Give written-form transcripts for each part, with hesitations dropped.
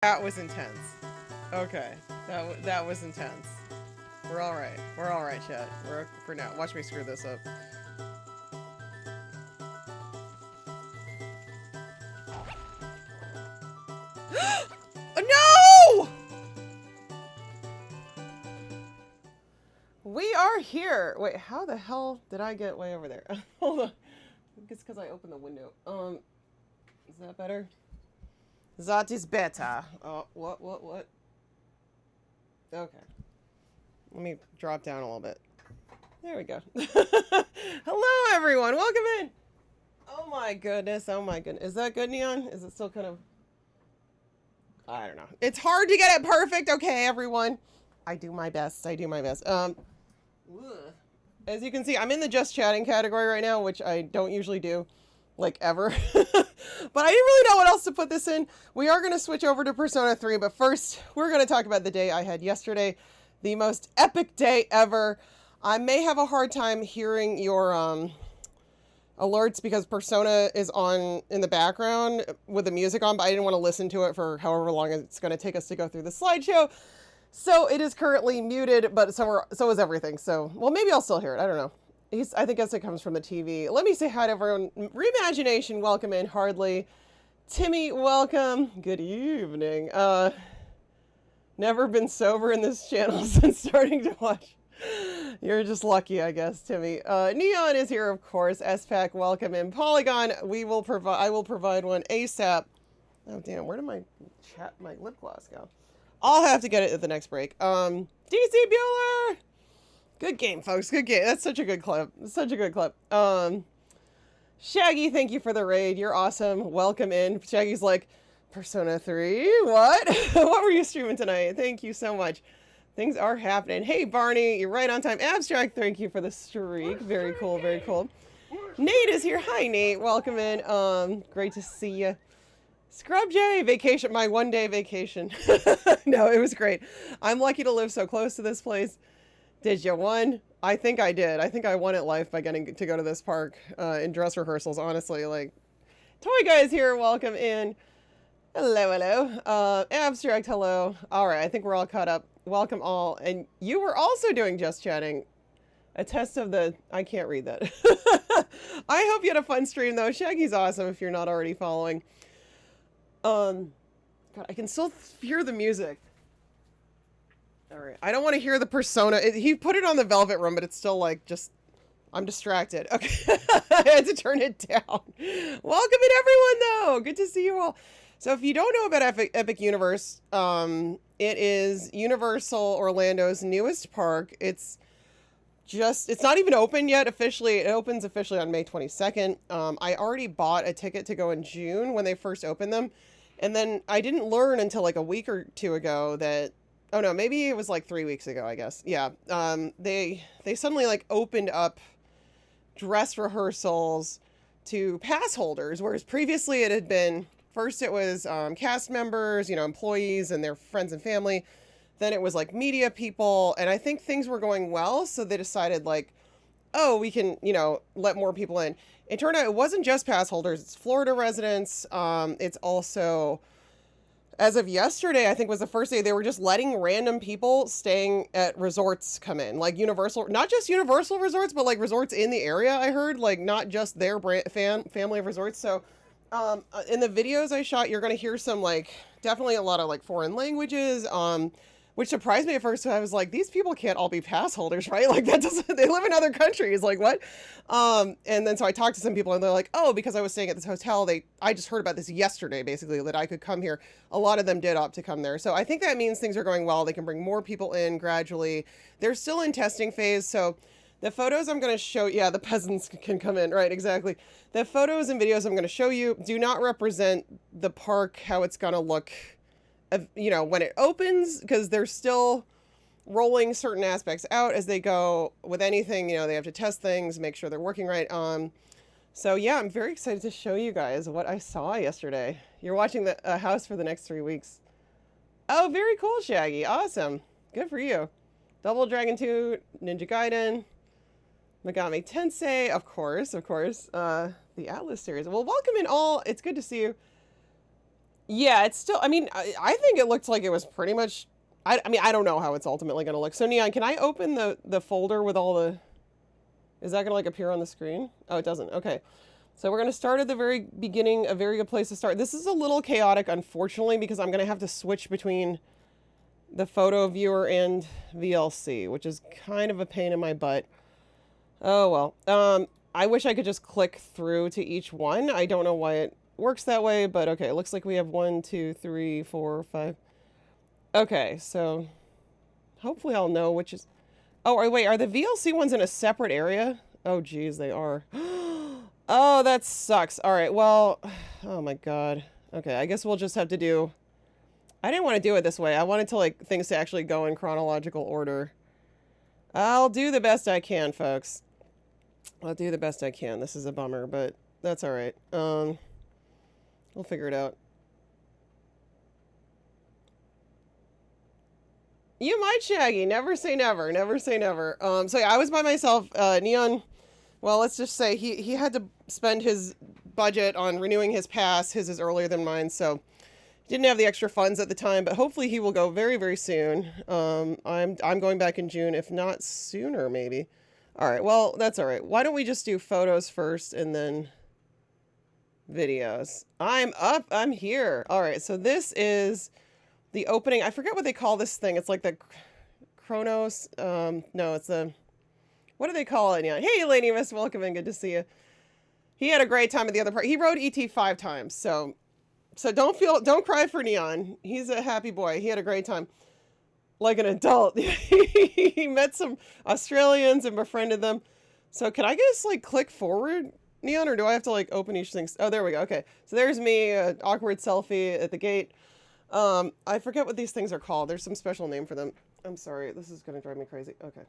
That was intense. Okay, that was intense. We're all right. We're all right, chat. We're for now. Watch me screw this up. No! We are here. Wait, how the hell did I get way over there? Hold on. It's because I opened the window. Is that better? That is better. Oh, what? Okay. Let me drop down a little bit. There we go. Hello, everyone. Welcome in. Oh my goodness. Oh my goodness. Is that good, Neon? Is it still kind of... I don't know. It's hard to get it perfect. Okay, everyone. I do my best. I do my best. As you can see, I'm in the just chatting category right now, which I don't usually do, like, ever. But I didn't really know what else to put this in. We are going to switch over to Persona 3, but first, we're going to talk about the day I had yesterday. The most epic day ever. I may have a hard time hearing your alerts because Persona is on in the background with the music on, but I didn't want to listen to it for however long it's going to take us to go through the slideshow. So it is currently muted, but so is everything. So, well, maybe I'll still hear it. I don't know. I think it comes from the TV. Let me say hi to everyone. Reimagination, welcome in. Hardly. Timmy, welcome. Good evening. Never been sober in this channel since starting to watch. You're just lucky, I guess, Timmy. Neon is here, of course. SPAC, welcome in. Polygon, I will provide one ASAP. Oh, damn, where did my lip gloss go? I'll have to get it at the next break. DC Bueller! Good game, folks. Good game. That's such a good clip. Such a good clip. Shaggy, thank you for the raid. You're awesome. Welcome in. Shaggy's like, Persona 3? What? What were you streaming tonight? Thank you so much. Things are happening. Hey, Barney, you're right on time. Abstract, thank you for the streak. Very cool, very cool. Nate is here. Hi, Nate. Welcome in. Great to see you. Scrub J, vacation, my one-day vacation. No, it was great. I'm lucky to live so close to this place. Did you won? I think I did. I think I won at life by getting to go to this park in dress rehearsals, honestly. Like, Toy Guy's here. Welcome in. Hello, hello. Abstract, hello. All right, I think we're all caught up. Welcome all. And you were also doing Just Chatting. A test of the... I can't read that. I hope you had a fun stream, though. Shaggy's awesome if you're not already following. God, I can still hear the music. All right. I don't want to hear the Persona. He put it on the Velvet Room, but it's still like just... I'm distracted. Okay. I had to turn it down. Welcome in, everyone, though. Good to see you all. So if you don't know about Epic Universe, it is Universal Orlando's newest park. It's not even open yet officially. It opens officially on May 22nd. I already bought a ticket to go in June when they first opened them. And then I didn't learn until like a week or two ago that, oh no, maybe it was like 3 weeks ago, I guess. Yeah. They suddenly like opened up dress rehearsals to pass holders, whereas previously it had been, first it was cast members, employees and their friends and family. Then it was like media people. And I think things were going well. So they decided like, oh, we can, let more people in. It turned out it wasn't just pass holders. It's Florida residents. It's also, as of yesterday, I think was the first day, they were just letting random people staying at resorts come in. Like not just Universal resorts, but like resorts in the area, I heard. Like not just their family of resorts. So in the videos I shot, you're going to hear some like, definitely a lot of like foreign languages, which surprised me at first. So I was like, these people can't all be pass holders, right? Like they live in other countries. Like what? And then so I talked to some people and they're like, oh, because I was staying at this hotel, I just heard about this yesterday, basically, that I could come here. A lot of them did opt to come there. So I think that means things are going well. They can bring more people in gradually. They're still in testing phase. So the photos I'm going to show, yeah, the peasants can come in, right? Exactly. The photos and videos I'm going to show you do not represent the park, how it's going to look, when it opens, because they're still rolling certain aspects out as they go with anything. They have to test things, make sure they're working right. So yeah, I'm very excited to show you guys what I saw yesterday. You're watching the house for the next 3 weeks. Oh, very cool, Shaggy. Awesome. Good for you. Double Dragon 2, Ninja Gaiden, Megami Tensei, of course. The Atlas series. Well, welcome in all. It's good to see you. Yeah, it's still, I mean, I think it looked like it was pretty much, I mean, I don't know how it's ultimately going to look. So Neon, can I open the folder with all the, is that going to like appear on the screen? Oh, it doesn't. Okay. So we're going to start at the very beginning, a very good place to start. This is a little chaotic, unfortunately, because I'm going to have to switch between the photo viewer and VLC, which is kind of a pain in my butt. Oh, well. I wish I could just click through to each one. I don't know why it works that way, but okay. It looks like we have 1, 2, 3, 4, 5. Okay, so hopefully I'll know which is... Oh, wait, are the VLC ones in a separate area? Oh, geez, they are. Oh, that sucks. All right, well, oh my God. Okay, I guess we'll just have to do... I didn't want to do it this way. I wanted to, like, things to actually go in chronological order. I'll do the best I can, folks. I'll do the best I can. This is a bummer, but that's all right. We'll figure it out. You might, Shaggy. Never say never. Never say never. So yeah, I was by myself. Neon, well, let's just say he had to spend his budget on renewing his pass. His is earlier than mine, so didn't have the extra funds at the time, but hopefully he will go very, very soon. I'm going back in June, if not sooner, maybe. All right, well, that's all right. Why don't we just do photos first and then videos? I'm up. I'm here. All right, so this is the opening. I forget what they call this thing. It's like the Chronos. No, it's the... What do they call it? Yeah. Hey, Lady Miss, welcome in. Good to see you. He had a great time at the other part. He rode ET 5 times, so don't cry for Neon. He's a happy boy. He had a great time. Like an adult. He met some Australians and befriended them. So can I just like click forward, Neon, or do I have to like open each thing? Oh, there we go. Okay. So there's me, awkward selfie at the gate. I forget what these things are called. There's some special name for them. I'm sorry. This is going to drive me crazy. Okay.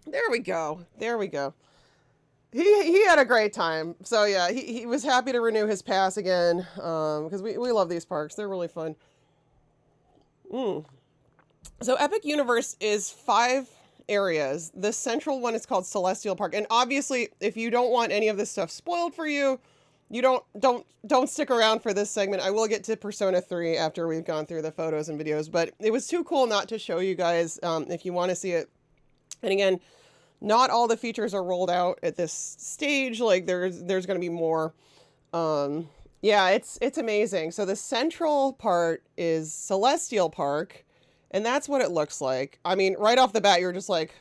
There we go. There we go. He had a great time. So yeah, he was happy to renew his pass again. Because we love these parks. They're really fun. So Epic Universe is 5 areas. The central one is called Celestial Park. And obviously, if you don't want any of this stuff spoiled for you, you don't stick around for this segment. I will get to Persona 3 after we've gone through the photos and videos, but it was too cool not to show you guys if you want to see it. And again, not all the features are rolled out at this stage. Like there's going to be more. Yeah, it's amazing. So the central part is Celestial Park, and that's what it looks like. I mean, right off the bat, you're just like,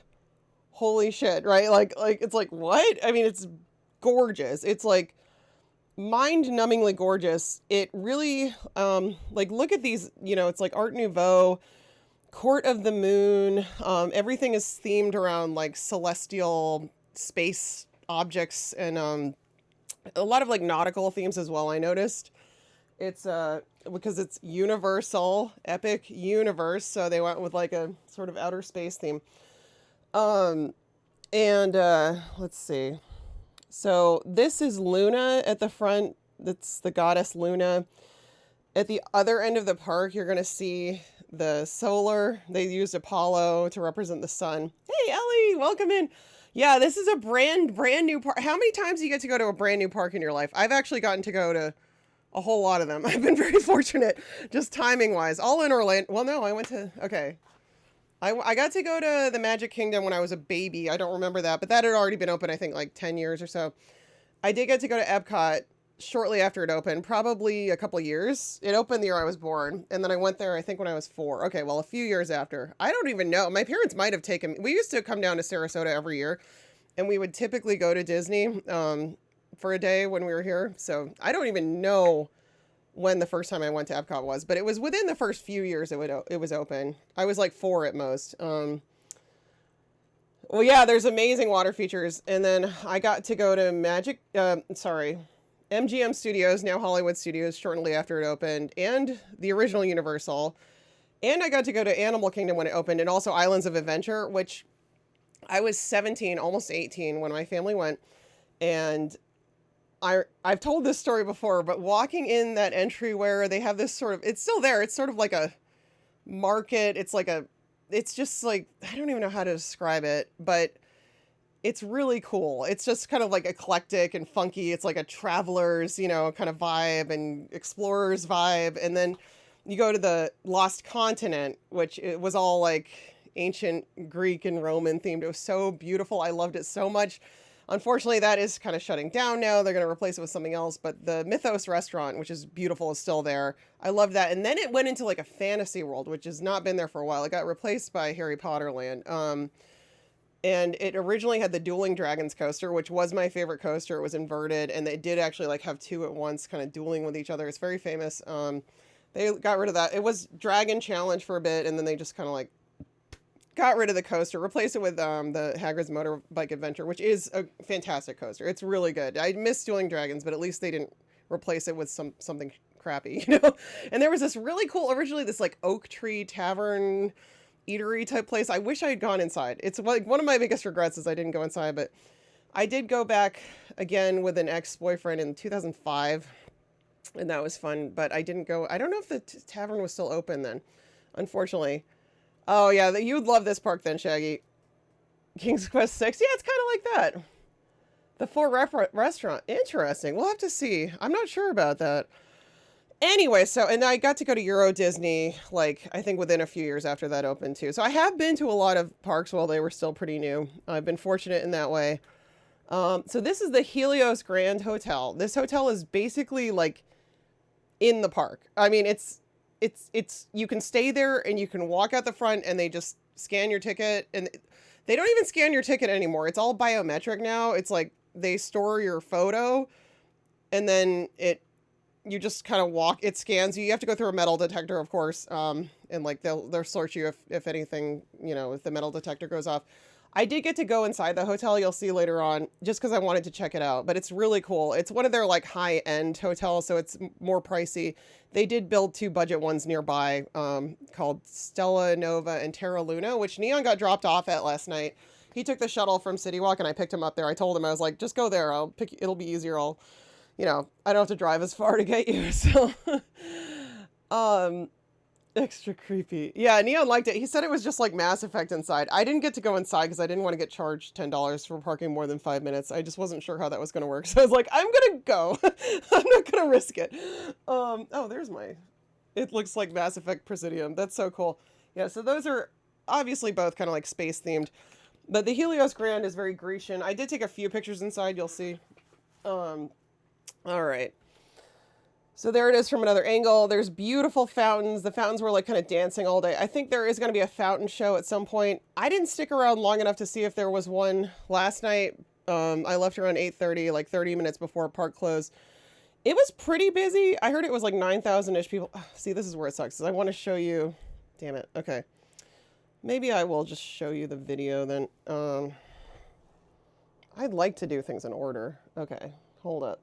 holy shit, right? Like it's like, what? I mean, it's gorgeous. It's like mind-numbingly gorgeous. It really, like, look at these, you know, it's like Art Nouveau, Court of the Moon. Everything is themed around like celestial space objects and a lot of like nautical themes as well. I noticed it's because it's Universal Epic Universe, so they went with like a sort of outer space theme. And let's see. So this is Luna at the front. That's the goddess Luna. At the other end of the park, you're going to see the solar. They used Apollo to represent the sun. Hey, Ellie, welcome in. Yeah, this is a brand new park. How many times do you get to go to a brand new park in your life? I've actually gotten to go to a whole lot of them. I've been very fortunate, just timing wise. All in Orlando. Well, no, I went to, okay. I got to go to the Magic Kingdom when I was a baby. I don't remember that, but that had already been open, I think, like 10 years or so. I did get to go to Epcot shortly after it opened, probably a couple of years. It opened the year I was born, and then I went there, I think, when I was 4. Okay, well, a few years after. I don't even know. My parents might have taken me. We used to come down to Sarasota every year, and we would typically go to Disney for a day when we were here. So I don't even know when the first time I went to Epcot was, but it was within the first few years it was open. I was like 4 at most. Well, yeah, there's amazing water features. And then I got to go to MGM Studios, now Hollywood Studios, shortly after it opened, and the original Universal. And I got to go to Animal Kingdom when it opened, and also Islands of Adventure, which I was 17, almost 18 when my family went. And I've told this story before, but walking in that entry where they have this sort of, it's still there. It's sort of like a market. It's just like, I don't even know how to describe it, but it's really cool. It's just kind of like eclectic and funky. It's like a traveler's, you know, kind of vibe and explorer's vibe. And then you go to the Lost Continent, which it was all like ancient Greek and Roman themed. It was so beautiful. I loved it so much. Unfortunately, that is kind of shutting down now. They're going to replace it with something else. But the Mythos restaurant, which is beautiful, is still there. I love that. And then it went into like a fantasy world, which has not been there for a while. It got replaced by Harry Potter Land. And it originally had the Dueling Dragons coaster, which was my favorite coaster. It was inverted, and they did actually like have two at once kind of dueling with each other. It's very famous. They got rid of that. It was Dragon Challenge for a bit, and then they just kind of like got rid of the coaster, replaced it with the Hagrid's Motorbike Adventure, which is a fantastic coaster. It's really good. I miss Dueling Dragons, but at least they didn't replace it with something crappy, you know? And there was this really cool, originally this like oak tree tavern eatery type place. I wish I had gone inside. It's like one of my biggest regrets is I didn't go inside, but I did go back again with an ex-boyfriend in 2005, and that was fun, but I didn't go. I don't know if the tavern was still open then, unfortunately. Oh yeah, you would love this park then, Shaggy. King's Quest 6. Yeah, it's kind of like that. The restaurant. Interesting. We'll have to see. I'm not sure about that. Anyway, so, and I got to go to Euro Disney, like, I think within a few years after that opened too. So I have been to a lot of parks while they were still pretty new. I've been fortunate in that way. So this is the Helios Grand Hotel. This hotel is basically like in the park. I mean, it's, you can stay there and you can walk out the front and they just scan your ticket, and they don't even scan your ticket anymore. It's all biometric now. It's like they store your photo and then you just kind of walk, it scans you. You have to go through a metal detector, of course. And like they'll search you if anything, you know, if the metal detector goes off. I did get to go inside the hotel, you'll see later on, just because I wanted to check it out. But it's really cool. It's one of their like high-end hotels, so it's more pricey. They did build two budget ones nearby called Stella Nova and Terra Luna, which Neon got dropped off at last night. He took the shuttle from City Walk and I picked him up there. I told him, I was like, just go there. It'll be easier. You know, I don't have to drive as far to get you. So, extra creepy. Yeah, Neon liked it. He said it was just like Mass Effect inside. I didn't get to go inside because I didn't want to get charged $10 for parking more than 5 minutes. I just wasn't sure how that was going to work. So I was like, I'm going to go. I'm not going to risk it. Oh, there's it looks like Mass Effect Presidium. That's so cool. Yeah, so those are obviously both kind of like space themed. But the Helios Grand is very Grecian. I did take a few pictures inside, you'll see. All right. So there it is from another angle. There's beautiful fountains. The fountains were like kind of dancing all day. I think there is going to be a fountain show at some point. I didn't stick around long enough to see if there was one last night. I left around 8:30, like 30 minutes before park closed. It was pretty busy. I heard it was like 9,000-ish people. See, this is where it sucks. I want to show you. Damn it. Okay. Maybe I will just show you the video then. I'd like to do things in order. Okay. Hold up.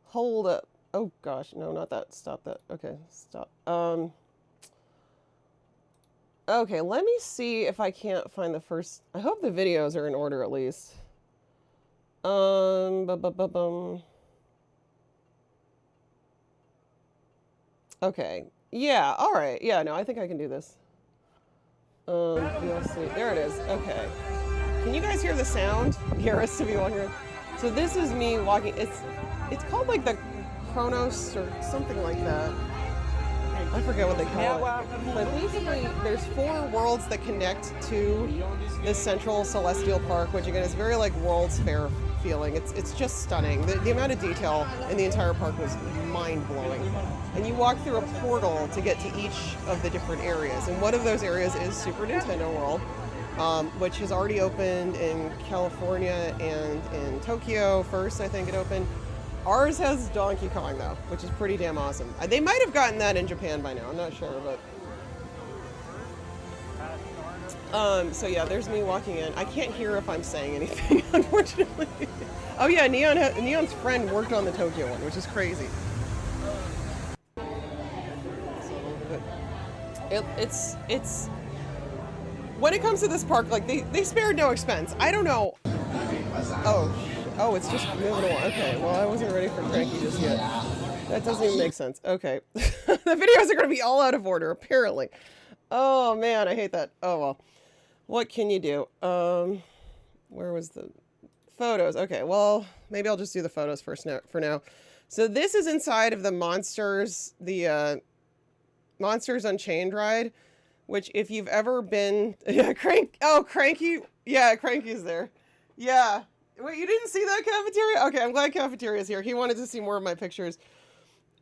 Hold up. Oh gosh, no, not that. Stop that. Okay, stop. Okay, let me see if I can't find the first. I hope the videos are in order at least. Okay. Yeah, all right. Yeah, no, I think I can do this. You'll see. There it is. Okay. Can you guys hear the sound? Garrus to be wondering. So this is me walking. It's called like the Chronos or something like that. I forget what they call it. But basically, there's 4 worlds that connect to this central celestial park, which again is very like World's Fair feeling. It's just stunning. The amount of detail in the entire park was mind-blowing. And you walk through a portal to get to each of the different areas. And one of those areas is Super Nintendo World, which has already opened in California and in Tokyo first, I think it opened. Ours has Donkey Kong, though, which is pretty damn awesome. They might have gotten that in Japan by now. I'm not sure, but... so yeah, there's me walking in. I can't hear if I'm saying anything, unfortunately. Oh yeah, Neon's friend worked on the Tokyo one, which is crazy. It's... When it comes to this park, like, they spared no expense. I don't know... Oh, it's just moving along. Okay, well, I wasn't ready for Cranky just yet. That doesn't even make sense. Okay. The videos are going to be all out of order, apparently. Oh, man, I hate that. Oh, well. What can you do? Where was the... photos. Okay, well, maybe I'll just do the photos first for now. So this is inside of the Monsters, the Monsters Unchained ride, which if you've ever been, yeah, Cranky, yeah, Cranky's there. Yeah. Wait, you didn't see that cafeteria? Okay, I'm glad cafeteria's here. He wanted to see more of my pictures.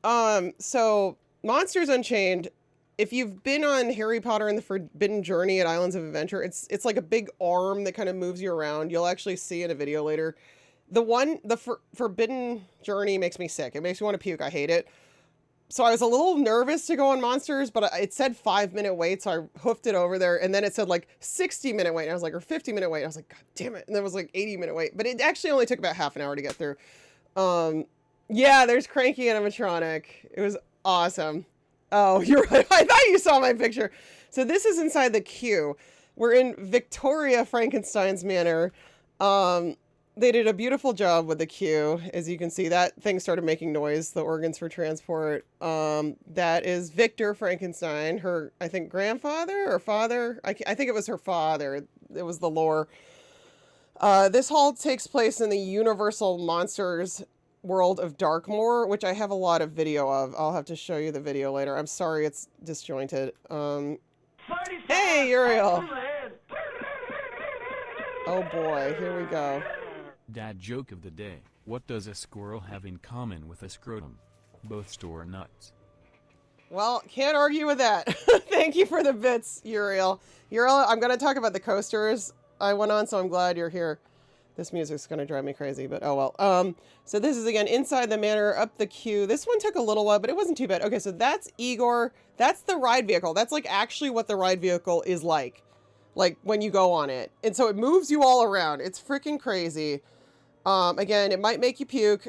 So Monsters Unchained, if you've been on Harry Potter and the Forbidden Journey at Islands of Adventure, it's like a big arm that kind of moves you around. You'll actually see in a video later. The Forbidden Journey makes me sick. It makes me want to puke. I hate it. So I was a little nervous to go on Monsters, but it said 5-minute wait, so I hoofed it over there, and then it said like 60-minute wait, and I was like, or 50-minute wait. I was like, God damn it. And then it was like 80-minute wait, but it actually only took about half an hour to get through. Yeah, there's Cranky animatronic. It was awesome. Oh, you're right. I thought you saw my picture. So this is inside the queue. We're in Victoria Frankenstein's manor. They did a beautiful job with the queue. As you can see, that thing started making noise, the organs for transport. That is Victor Frankenstein, her, I think, grandfather or father. I think it was her father. It was the lore. This hall takes place in the Universal Monsters world of Darkmoor, which I have a lot of video of. I'll have to show you the video later. I'm sorry it's disjointed. Hey, Uriel. Oh boy, here we go. Dad joke of the day. What does a squirrel have in common with a scrotum? Both store nuts. Well, can't argue with that. Thank you for the bits, Uriel. Uriel, I'm going to talk about the coasters I went on, so I'm glad you're here. This music's going to drive me crazy, but oh well. So this is, again, inside the manor, up the queue. This one took a little while, but it wasn't too bad. Okay, so that's Igor. That's the ride vehicle. That's like actually what the ride vehicle is like when you go on it. And so it moves you all around. It's freaking crazy. Again, it might make you puke.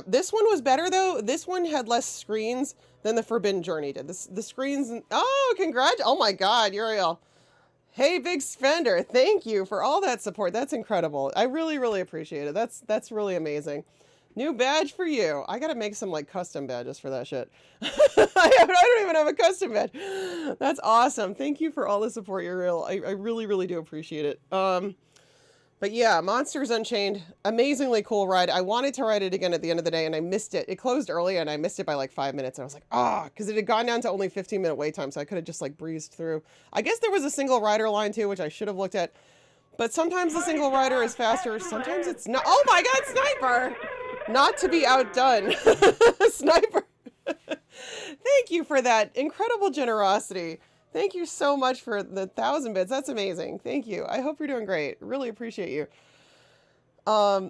This one was better though. This one had less screens than the Forbidden Journey did. The screens, oh my God, Uriel. Hey, Big Spender, thank you for all that support. That's incredible. I really, really appreciate it. That's really amazing. New badge for you. I gotta make some like custom badges for that shit. I don't even have a custom badge. That's awesome. Thank you for all the support, Uriel. I really, really do appreciate it. But yeah, Monsters Unchained, amazingly cool ride. I wanted to ride it again at the end of the day and I missed it. It closed early and I missed it by like 5 minutes. And I was like, because it had gone down to only 15-minute wait time. So I could have just like breezed through. I guess there was a single rider line too, which I should have looked at. But sometimes the single rider is faster. Sometimes it's not. Oh my God, Sniper! Not to be outdone. Sniper. Thank you for that incredible generosity. Thank you so much for the 1,000 bits. That's amazing. Thank you. I hope you're doing great. Really appreciate you. I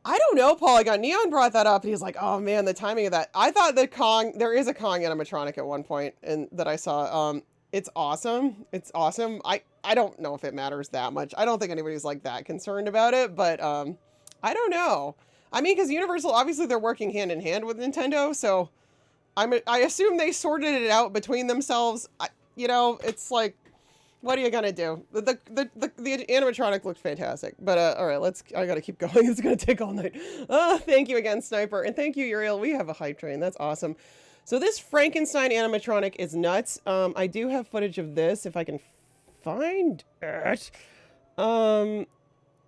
don't know, Polygon. Neon brought that up and he's like, oh man, the timing of that. I thought the Kong, there is a Kong animatronic at one point and that I saw. It's awesome. It's awesome. I don't know if it matters that much. I don't think anybody's like that concerned about it, but I don't know. I mean, because Universal, obviously they're working hand in hand with Nintendo, so I assume they sorted it out between themselves. It's like, what are you gonna do? The animatronic looked fantastic, but all right, I gotta keep going. It's gonna take all night. Thank you again, Sniper, and thank you, Uriel. We have a hype train. That's awesome. So this Frankenstein animatronic is nuts. I do have footage of this if I can find it.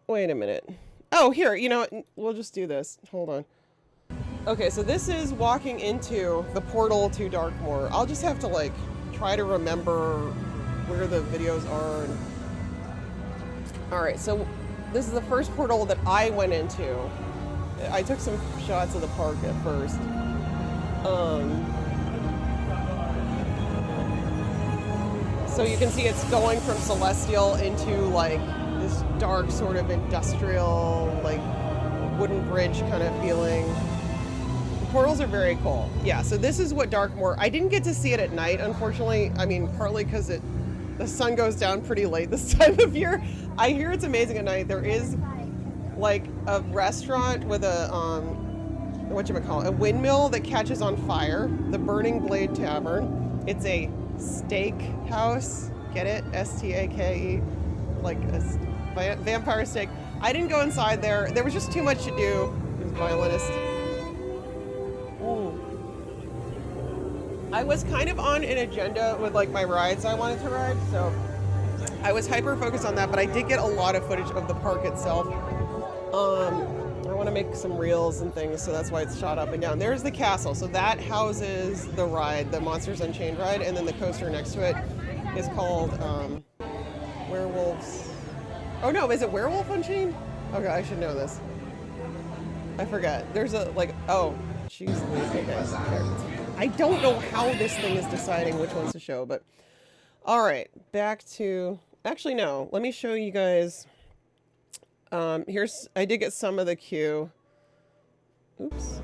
Wait a minute. Oh, here. You know what? We'll just do this. Hold on. Okay, so this is walking into the portal to Darkmoor. I'll just have to like try to remember where the videos are. All right, so this is the first portal that I went into. I took some shots of the park at first. So you can see it's going from Celestial into like this dark sort of industrial, like wooden bridge kind of feeling. Portals are very cool. Yeah, so this is what Darkmoor, I didn't get to see it at night, unfortunately. I mean, partly because the sun goes down pretty late this time of year. I hear it's amazing at night. There is like a restaurant with a, a windmill that catches on fire. The Burning Blade Tavern. It's a steak house. Get it? S-T-A-K-E. Like a vampire steak. I didn't go inside there. There was just too much to do. It was violinist. I was kind of on an agenda with like my rides I wanted to ride, so I was hyper focused on that, but I did get a lot of footage of the park itself. I want to make some reels and things, so that's why it's shot up and down. There's the castle. So that houses the ride, the Monsters Unchained ride, and then the coaster next to it is called Werewolves. Oh no, is it Werewolf Unchained? Okay, I should know this. I forget. There's a, like, oh, jeez Louise, okay. I don't know how this thing is deciding which ones to show, but all right, back to, actually no, let me show you guys. Here's, I did get some of the queue. Oops.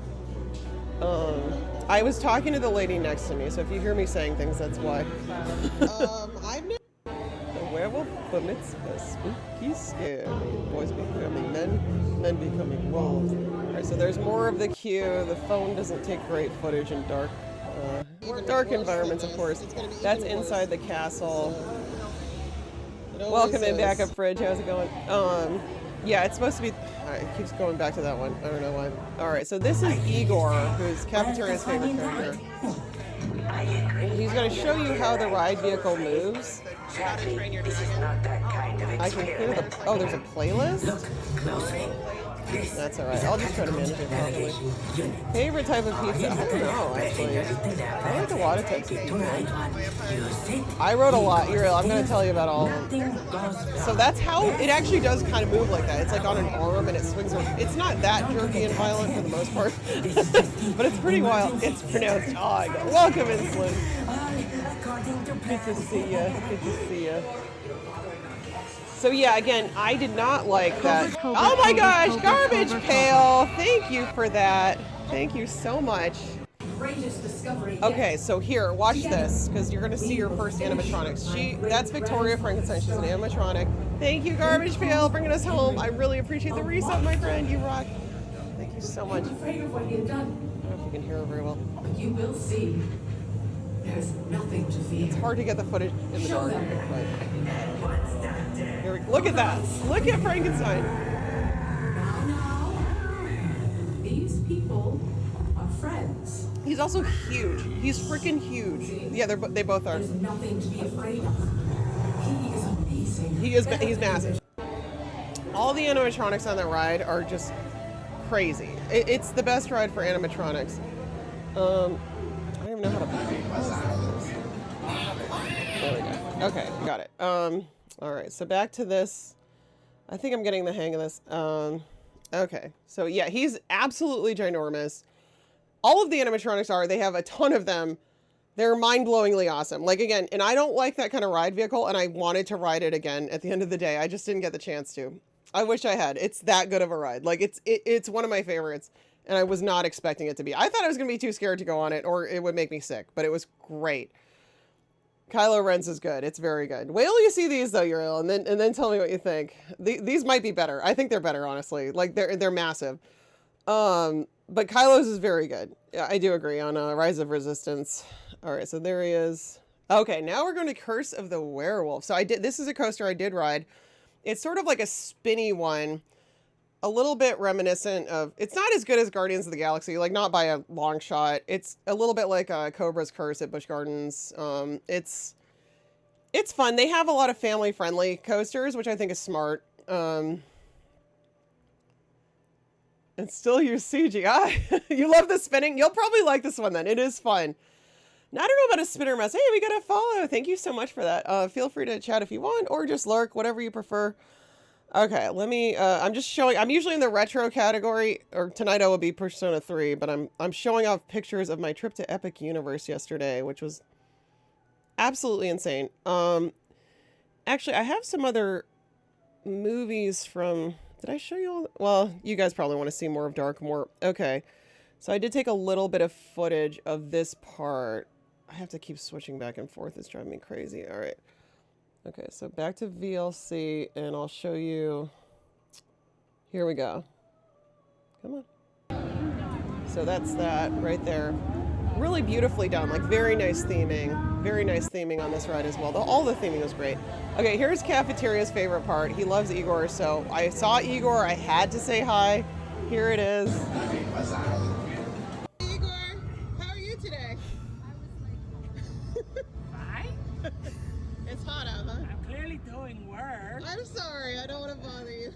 I was talking to the lady next to me, so if you hear me saying things, that's why. I've never... The werewolf bar mitzvah, spooky, scary. Boys becoming men, men becoming wolves. Alright, so there's more of the queue. The phone doesn't take great footage in dark, dark environments, of course. That's inside the castle. Welcome in, Backup Fridge. How's it going? Yeah, it's supposed to be... Alright, it keeps going back to that one. I don't know why. Alright, so this is Igor, who's Cafeteria's favorite character. He's going to show you how the ride vehicle moves. I can clear the... Oh, there's a playlist? That's alright. I'll just try to manage it properly. Favorite type of pizza? I don't know, actually. I like a lot of types of pizza. I wrote a lot. I'm going to tell you about all of them. So that's how it actually does kind of move like that. It's like on an arm and it swings around. It's not that jerky and violent for the most part, but it's pretty wild. It's pronounced dog. Welcome in, Slim. Good to see ya. Good to see ya. So yeah, again, I did not like that. Oh my gosh, Garbage Pail! Thank you for that. Thank you so much. Okay, so here, watch this, because you're gonna see your first animatronics. That's Victoria Frankenstein. She's an animatronic. Thank you, Garbage Pail, bringing us home. I really appreciate the resub, my friend. You rock. Thank you so much. I don't know if you can hear her very well. You will see. There's nothing to fear. It's hard to get the footage in the dark, but here we go. Look at that. Look at Frankenstein. Now, these people are friends. He's also huge. He's freaking huge. Yeah, they both are. There's nothing to be afraid of. He is amazing. He's massive. All the animatronics on that ride are just crazy. It's the best ride for animatronics. I don't even know how to pause this. There we go. Okay, got it. All right, so back to this. I think I'm getting the hang of this. Okay, so yeah, he's absolutely ginormous. All of the animatronics are. They have a ton of them. They're mind-blowingly awesome. Like, again, and I don't like that kind of ride vehicle, and I wanted to ride it again at the end of the day. I just didn't get the chance to. I wish I had. It's that good of a ride. Like, it's one of my favorites. And I was not expecting it to be. I thought I was going to be too scared to go on it, or it would make me sick, but it was great. Kylo Ren's is good. It's very good. Wait till you see these, though, Uriel, and then tell me what you think. These might be better. I think they're better, honestly. Like, they're massive. But Kylo's is very good. Yeah, I do agree on Rise of Resistance. All right, so there he is. Okay, now we're going to Curse of the Werewolf. So this is a coaster I did ride. It's sort of like a spinny one. A little bit reminiscent of, it's not as good as Guardians of the Galaxy, like not by a long shot. It's a little bit like Cobra's Curse at Busch Gardens. It's fun. They have a lot of family friendly coasters, which I think is smart. And still use CGI. You love the spinning. You'll probably like this one then. It is fun. Now, I don't know about a spinner mess. Hey, we got a follow. Thank you so much for that. Feel free to chat if you want, or just lurk, whatever you prefer. Okay, let me, I'm just showing, I'm usually in the retro category, or tonight I will be Persona 3, but I'm showing off pictures of my trip to Epic Universe yesterday, which was absolutely insane. Actually, I have some other movies from, did I show you all? Well, you guys probably want to see more of Darkmoor. Okay, so I did take a little bit of footage of this part. I have to keep switching back and forth. It's driving me crazy. All right. Okay, so back to VLC, and I'll show you. Here we go. Come on. So that's that right there. Really beautifully done, like very nice theming. Very nice theming on this ride as well. All the theming was great. Okay, here's Cafeteria's favorite part. He loves Igor, so I saw Igor. I had to say hi. Here it is. Igor, how are you today? Fine. It's hot out, huh? I'm clearly doing work. I'm sorry. I don't want to bother you.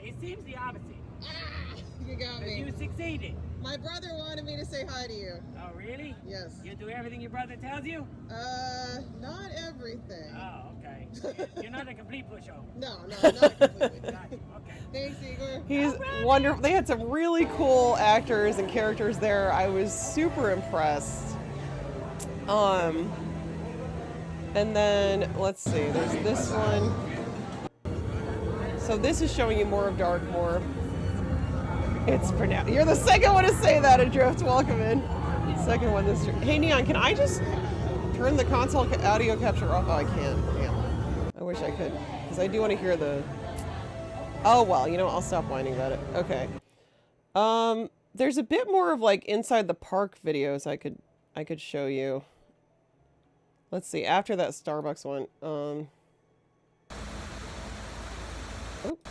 It seems the opposite. Ah, you got But me. you succeeded. My brother wanted me to say hi to you. Oh, really? Yes. You do everything your brother tells you? Not everything. Oh, okay. You're not a complete pushover. No, not completely. Gotcha. Okay. Thanks, Igor. He's wonderful. They had some really cool actors and characters there. I was super impressed. And then let's see. There's this one. So this is showing you more of Darkmoor. It's pronounced. You're the second one to say that, Adrift. Welcome in. Second one this year. Hey, Neon, can I just turn the console audio capture off? Oh, I can't. Damn. I wish I could, because I do want to hear the. Oh well, you know, I'll stop whining about it. Okay. There's a bit more of like inside the park videos I could show you. Let's see. After that Starbucks one. Oop.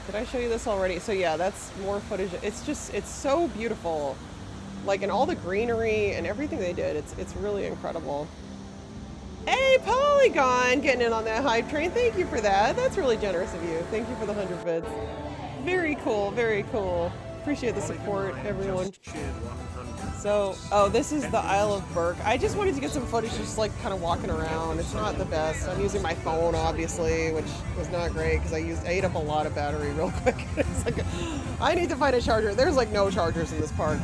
Did I show you this already? So yeah, that's more footage. It's so beautiful. Like, and all the greenery and everything they did, it's really incredible. Hey, Polygon, getting in on that hype train. Thank you for that. That's really generous of you. Thank you for the 100 bits. Very cool, very cool. Appreciate the support, everyone. So, oh, this is the Isle of Burke. I just wanted to get some footage just like kind of walking around. It's not the best. I'm using my phone, obviously, which was not great because I ate up a lot of battery real quick. It's like, I need to find a charger. There's like no chargers in this park.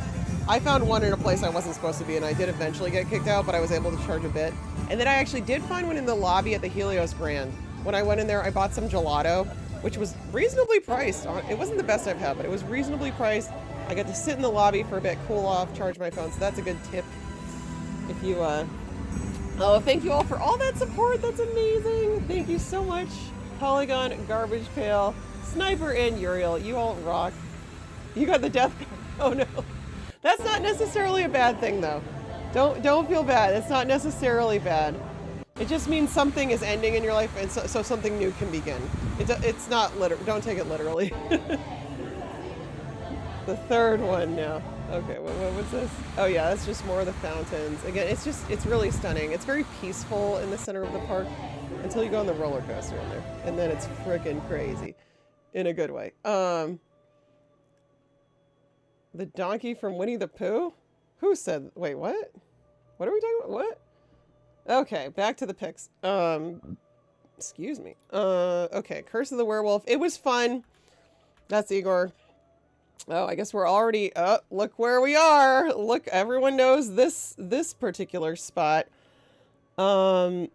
I found one in a place I wasn't supposed to be, and I did eventually get kicked out, but I was able to charge a bit. And then I actually did find one in the lobby at the Helios Grand. When I went in there, I bought some gelato, which was reasonably priced. It wasn't the best I've had, but it was reasonably priced. I got to sit in the lobby for a bit, cool off, charge my phone, so that's a good tip. If you, Oh, thank you all for all that support. That's amazing. Thank you so much. Polygon, Garbage Pail, Sniper, and Uriel. You all rock. You got the death card. Oh no. That's not necessarily a bad thing, though. Don't feel bad. It's not necessarily bad. It just means something is ending in your life, and so something new can begin. It's not literal. Don't take it literally. The third one now. Okay, what's this? Oh yeah, that's just more of the fountains. Again, it's really stunning. It's very peaceful in the center of the park until you go on the roller coaster in there, and then it's freaking crazy, in a good way. The donkey from Winnie the Pooh? Who said, wait, what? What are we talking about? What? Okay, back to the pics. Excuse me. Okay, Curse of the Werewolf. It was fun. That's Igor. Oh, I guess we're already, look where we are. Look, everyone knows this particular spot. Let's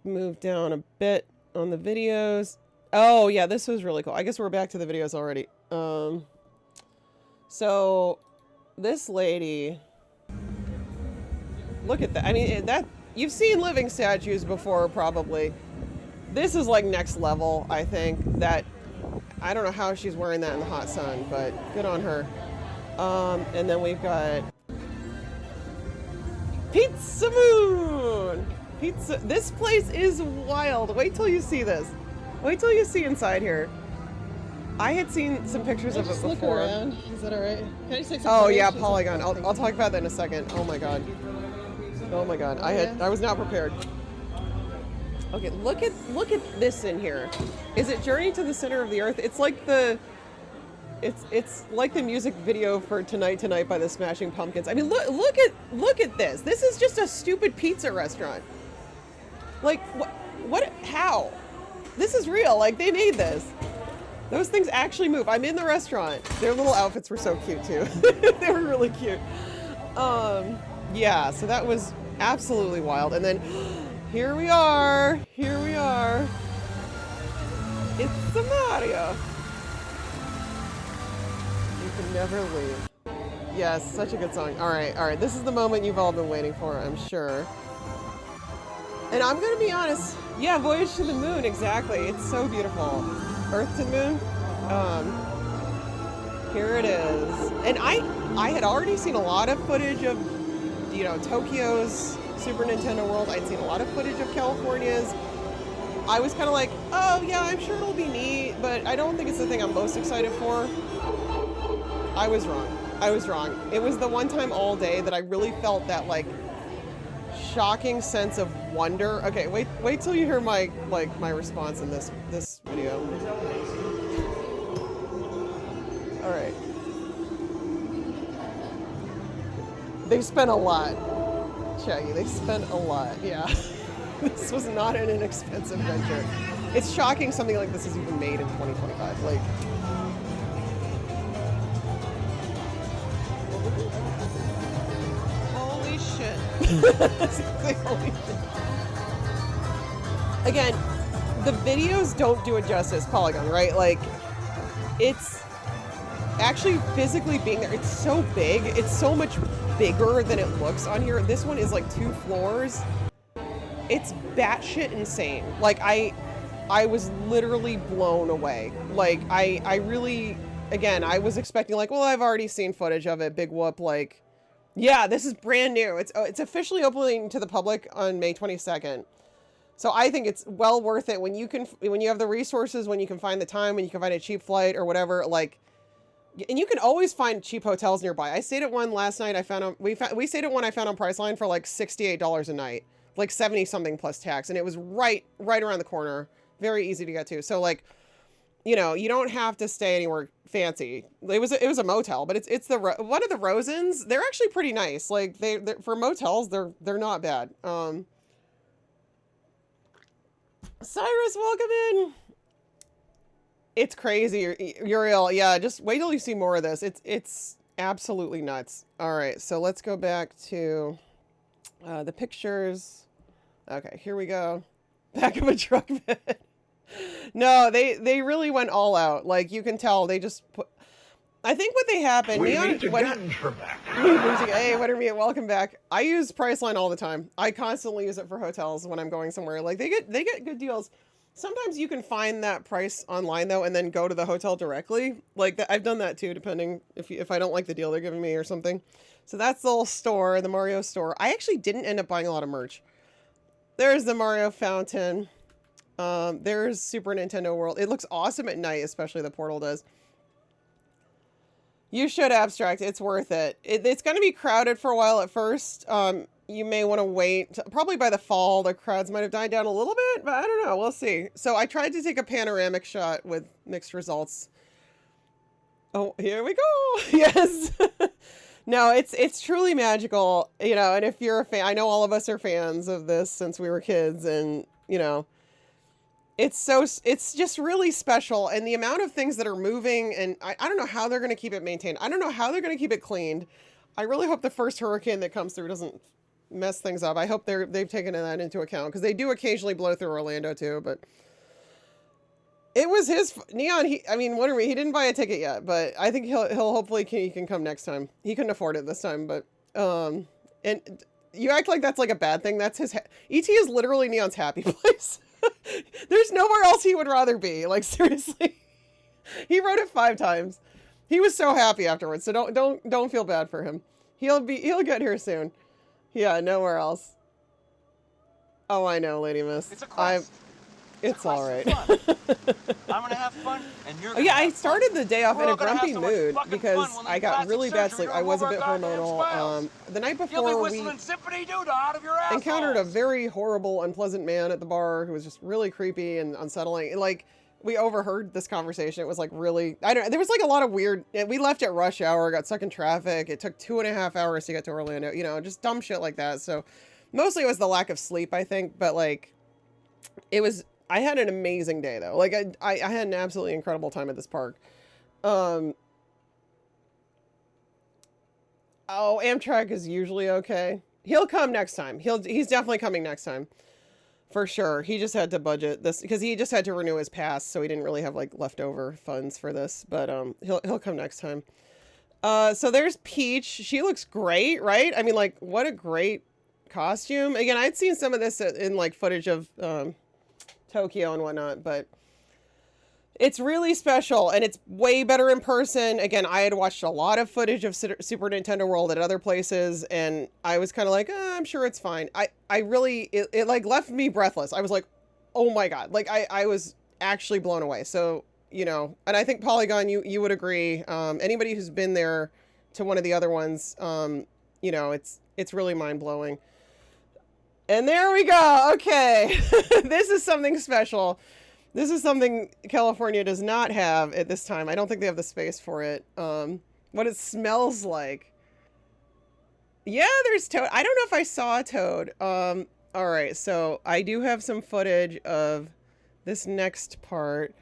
move down a bit on the videos. Oh yeah, this was really cool. I guess we're back to the videos already. So this lady, look at that. I mean, that you've seen living statues before, probably. This is like next level, I think. That I don't know how she's wearing that in the hot sun, but good on her. And then we've got Pizza Moon. Pizza. This place is wild. Wait till you see this. Wait till you see inside here. I had seen some pictures of it before. Look around. Is that all right? Can I just take some Oh photos? yeah, Just Polygon. like- I'll talk about that in a second. Oh my god. Oh my god. I was not prepared. Okay, look at this in here. Is it Journey to the Center of the Earth? It's like the music video for Tonight by the Smashing Pumpkins. I mean, look at this. This is just a stupid pizza restaurant. Like what how? This is real. Like they made this. Those things actually move. I'm in the restaurant. Their little outfits were so cute too. They were really cute. Yeah, so that was absolutely wild. And then here we are. Here we are. It's the Mario. You can never leave. Yes, such a good song. All right. This is the moment you've all been waiting for, I'm sure. And I'm gonna be honest. Yeah, Voyage to the Moon, exactly. It's so beautiful. Earth to the Moon. Here it is. And I had already seen a lot of footage of, you know, Tokyo's Super Nintendo World. I'd seen a lot of footage of California's. I was kind of like, oh yeah, I'm sure it'll be neat, but I don't think it's the thing I'm most excited for. I was wrong. It was the one time all day that I really felt that like shocking sense of wonder. Okay, wait till you hear my my response in this video. All right. They spent a lot, Shaggy. They spent a lot. Yeah. This was not an inexpensive venture. It's shocking something like this is even made in 2025. Like, holy shit. Holy shit. Again, the videos don't do it justice, Polygon, right? Like, it's actually physically being there. It's so big. It's so much bigger than it looks on here. This one is like 2 floors. It's batshit insane. Like, I was literally blown away. Like, I really, again, I was expecting like, well, I've already seen footage of it. Big whoop. Like, yeah, this is brand new. It's officially opening to the public on May 22nd. So I think it's well worth it when you have the resources, when you can find the time, when you can find a cheap flight or whatever, like, and you can always find cheap hotels nearby. I stayed at one last night. We stayed at one I found on Priceline for like $68 a night, like 70 something plus tax. And it was right around the corner. Very easy to get to. So like, you know, you don't have to stay anywhere fancy. It was a motel, but it's one of the Rosens. They're actually pretty nice. Like they're for motels, they're not bad. Cyrus, welcome in. It's crazy, Uriel. Yeah, just wait till you see more of this. It's absolutely nuts. All right, so let's go back to the pictures. Okay, here we go. Back of a truck bed. No, they really went all out. Like you can tell, they just put. I think what they happened. We need to get her back. Hey, Wintermeat, welcome back. I use Priceline all the time. I constantly use it for hotels when I'm going somewhere. Like they get good deals. Sometimes you can find that price online though, and then go to the hotel directly. Like I've done that too, depending if I don't like the deal they're giving me or something. So that's the little store, the Mario store. I actually didn't end up buying a lot of merch. There's the Mario fountain. There's Super Nintendo World. It looks awesome at night, especially the portal does. You should, Abstract. It's worth it. It's going to be crowded for a while at first. You may want to wait. Probably by the fall, the crowds might have died down a little bit, but I don't know. We'll see. So I tried to take a panoramic shot with mixed results. Oh, here we go. Yes. No, it's truly magical, you know, and if you're a fan, I know all of us are fans of this since we were kids, and, you know, it's just really special, and the amount of things that are moving, and I don't know how they're going to keep it maintained. I don't know how they're going to keep it cleaned. I really hope the first hurricane that comes through doesn't mess things up. I hope they've taken that into account, because they do occasionally blow through Orlando too, but it was his Neon. He didn't buy a ticket yet, but I think he'll hopefully he can come next time. He couldn't afford it this time, but and you act like that's like a bad thing. That's his ET is literally Neon's happy place. There's nowhere else he would rather be. Like seriously, he wrote it 5 times. He was so happy afterwards. So don't feel bad for him. He'll get here soon. Yeah, nowhere else. Oh, I know, Lady Miss. It's a quest. It's all right. I'm gonna have fun, and you're gonna yeah, I have started fun. the day off We're in a all gonna have grumpy so much mood fucking because fun when I these got plastic really bad surgery sleep. I was a remove bit our goddamn hormonal. smiles. The night You'll be before we whistling Symphony Doodah out of your ass. encountered a very horrible, unpleasant man at the bar who was just really creepy and unsettling. Like, we overheard this conversation. It was like really, there was like a lot of weird, we left at rush hour, got stuck in traffic. It took 2.5 hours to get to Orlando, you know, just dumb shit like that. So mostly it was the lack of sleep, I think, but like, I had an amazing day though. Like I had an absolutely incredible time at this park. Oh, Amtrak is usually okay. He'll come next time. He's definitely coming next time. For sure. He just had to budget this because he just had to renew his pass, so he didn't really have like leftover funds for this, but he'll come next time. So there's Peach. She looks great, right? I mean, like, what a great costume. Again, I'd seen some of this in like footage of Tokyo and whatnot, but it's really special and it's way better in person. Again, I had watched a lot of footage of Super Nintendo World at other places, and I was kind of like, I'm sure it's fine. I really, it like left me breathless. I was like, oh my God. Like I was actually blown away. So, you know, and I think Polygon, you would agree. Anybody who's been there to one of the other ones, you know, it's really mind blowing. And there we go. Okay. This is something special. This is something California does not have at this time. I don't think they have the space for it. What it smells like. Yeah, there's toad. I don't know if I saw a toad. All right, so I do have some footage of this next part.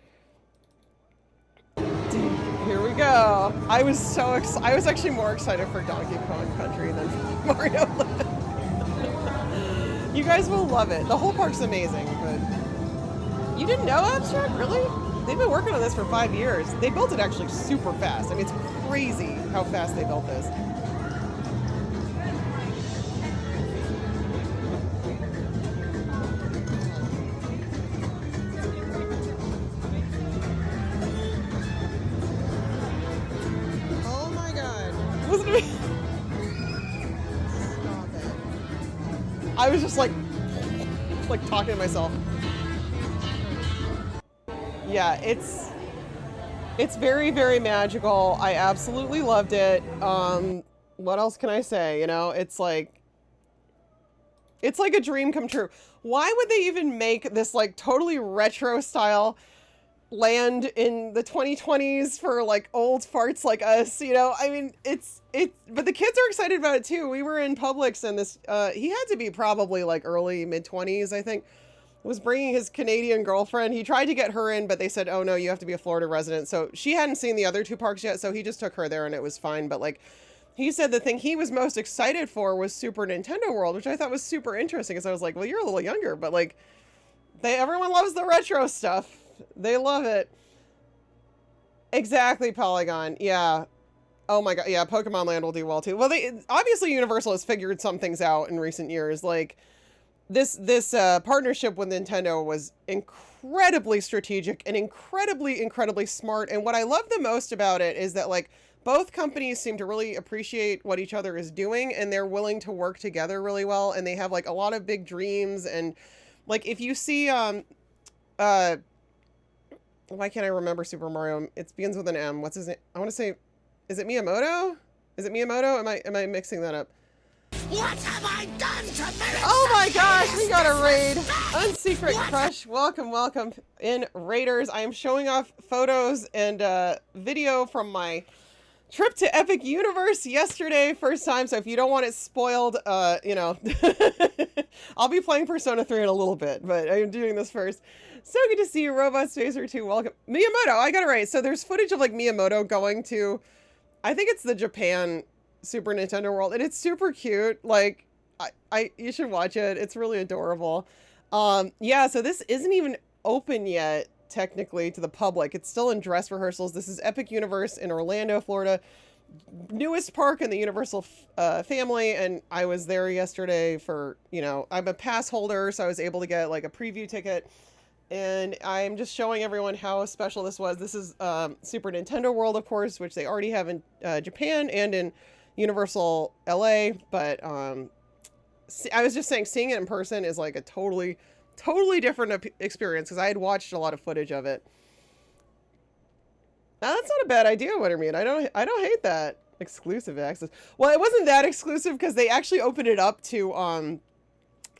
Here we go. I was so excited. I was actually more excited for Donkey Kong Country than for Mario Land. You guys will love it. The whole park's amazing, but you didn't know Abstract? Really? They've been working on this for 5 years. They built it actually super fast. I mean, it's crazy how fast they built this. Oh my god. Listen to me. Stop it. I was just like talking to myself. Yeah, it's very, very magical. I absolutely loved it. What else can I say? You know, it's like a dream come true. Why would they even make this like totally retro style land in the 2020s for like old farts like us? You know, I mean, but the kids are excited about it too. We were in Publix and this, he had to be probably like early mid-20s, I think. Was bringing his Canadian girlfriend. He tried to get her in, but they said, oh no, you have to be a Florida resident. So she hadn't seen the other two parks yet, so he just took her there and it was fine. But like, he said the thing he was most excited for was Super Nintendo World, which I thought was super interesting because I was like, well, you're a little younger, but like, everyone loves the retro stuff. They love it. Exactly, Polygon. Yeah. Oh my god. Yeah, Pokemon Land will do well too. Well, obviously Universal has figured some things out in recent years, like. This partnership with Nintendo was incredibly strategic and incredibly smart. And what I love the most about it is that like both companies seem to really appreciate what each other is doing and they're willing to work together really well. And they have like a lot of big dreams. And like, if you see, why can't I remember Super Mario? It begins with an M. What's his name? I want to say, is it Miyamoto? Is it Miyamoto? Am I mixing that up? What have I done to merit? Oh my gosh, we got a raid. Unsecret Crush, welcome in Raiders. I am showing off photos and video from my trip to Epic Universe yesterday, first time. So if you don't want it spoiled, you know, I'll be playing Persona 3 in a little bit, but I'm doing this first. So good to see you, Robot Spacer 2. Welcome. Miyamoto, I got it right. So there's footage of like Miyamoto going to, I think it's the Japan Super Nintendo World, and it's super cute. Like, you should watch it. It's really adorable. Yeah, so this isn't even open yet, technically, to the public. It's still in dress rehearsals. This is Epic Universe in Orlando, Florida. Newest park in the Universal family, and I was there yesterday for, you know, I'm a pass holder, so I was able to get, like, a preview ticket. And I'm just showing everyone how special this was. This is Super Nintendo World, of course, which they already have in Japan and in Universal LA, but I was just saying seeing it in person is like a totally different experience because I had watched a lot of footage of it. Now, that's not a bad idea, Wintermeat. I don't hate that. Exclusive access. Well, it wasn't that exclusive because they actually opened it up to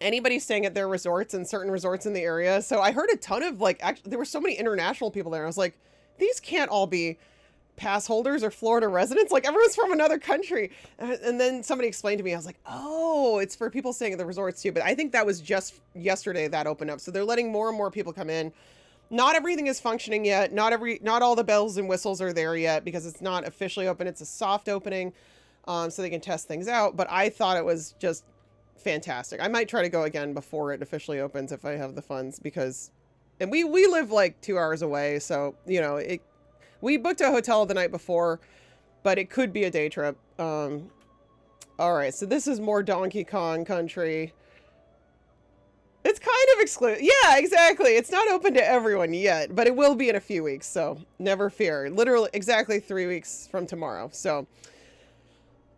anybody staying at their resorts and certain resorts in the area. So I heard a ton of like, there were so many international people there. I was like, these can't all be pass holders or Florida residents, like everyone's from another country. And then somebody explained to me, I was like, oh, it's for people staying at the resorts too. But I think that was just yesterday that opened up. So they're letting more and more people come in. Not everything is functioning yet. Not all the bells and whistles are there yet because it's not officially open. It's a soft opening, so they can test things out. But I thought it was just fantastic. I might try to go again before it officially opens if I have the funds because, and we live like 2 hours away. So, you know, we booked a hotel the night before, but it could be a day trip. All right, so this is more Donkey Kong Country. It's kind of exclusive. Yeah, exactly. It's not open to everyone yet, but it will be in a few weeks, so never fear. Literally exactly 3 weeks from tomorrow. So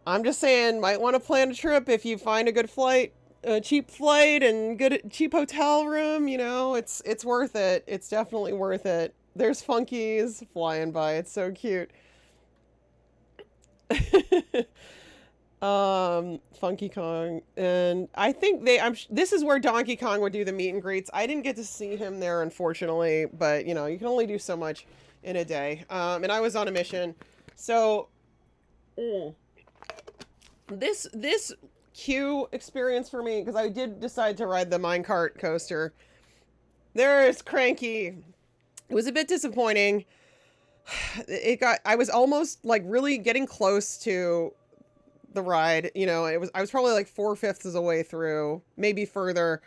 I'm just saying, might want to plan a trip if you find a good flight, a cheap flight and cheap hotel room, you know, it's worth it. It's definitely worth it. There's Funkies flying by. It's so cute. Funky Kong, and I think this is where Donkey Kong would do the meet and greets. I didn't get to see him there, unfortunately, but you know, you can only do so much in a day. And I was on a mission, so this queue experience for me, because I did decide to ride the minecart coaster. There's Cranky. It was a bit disappointing. I was almost like really getting close to the ride, you know. I was probably like 4/5 of the way through, maybe further,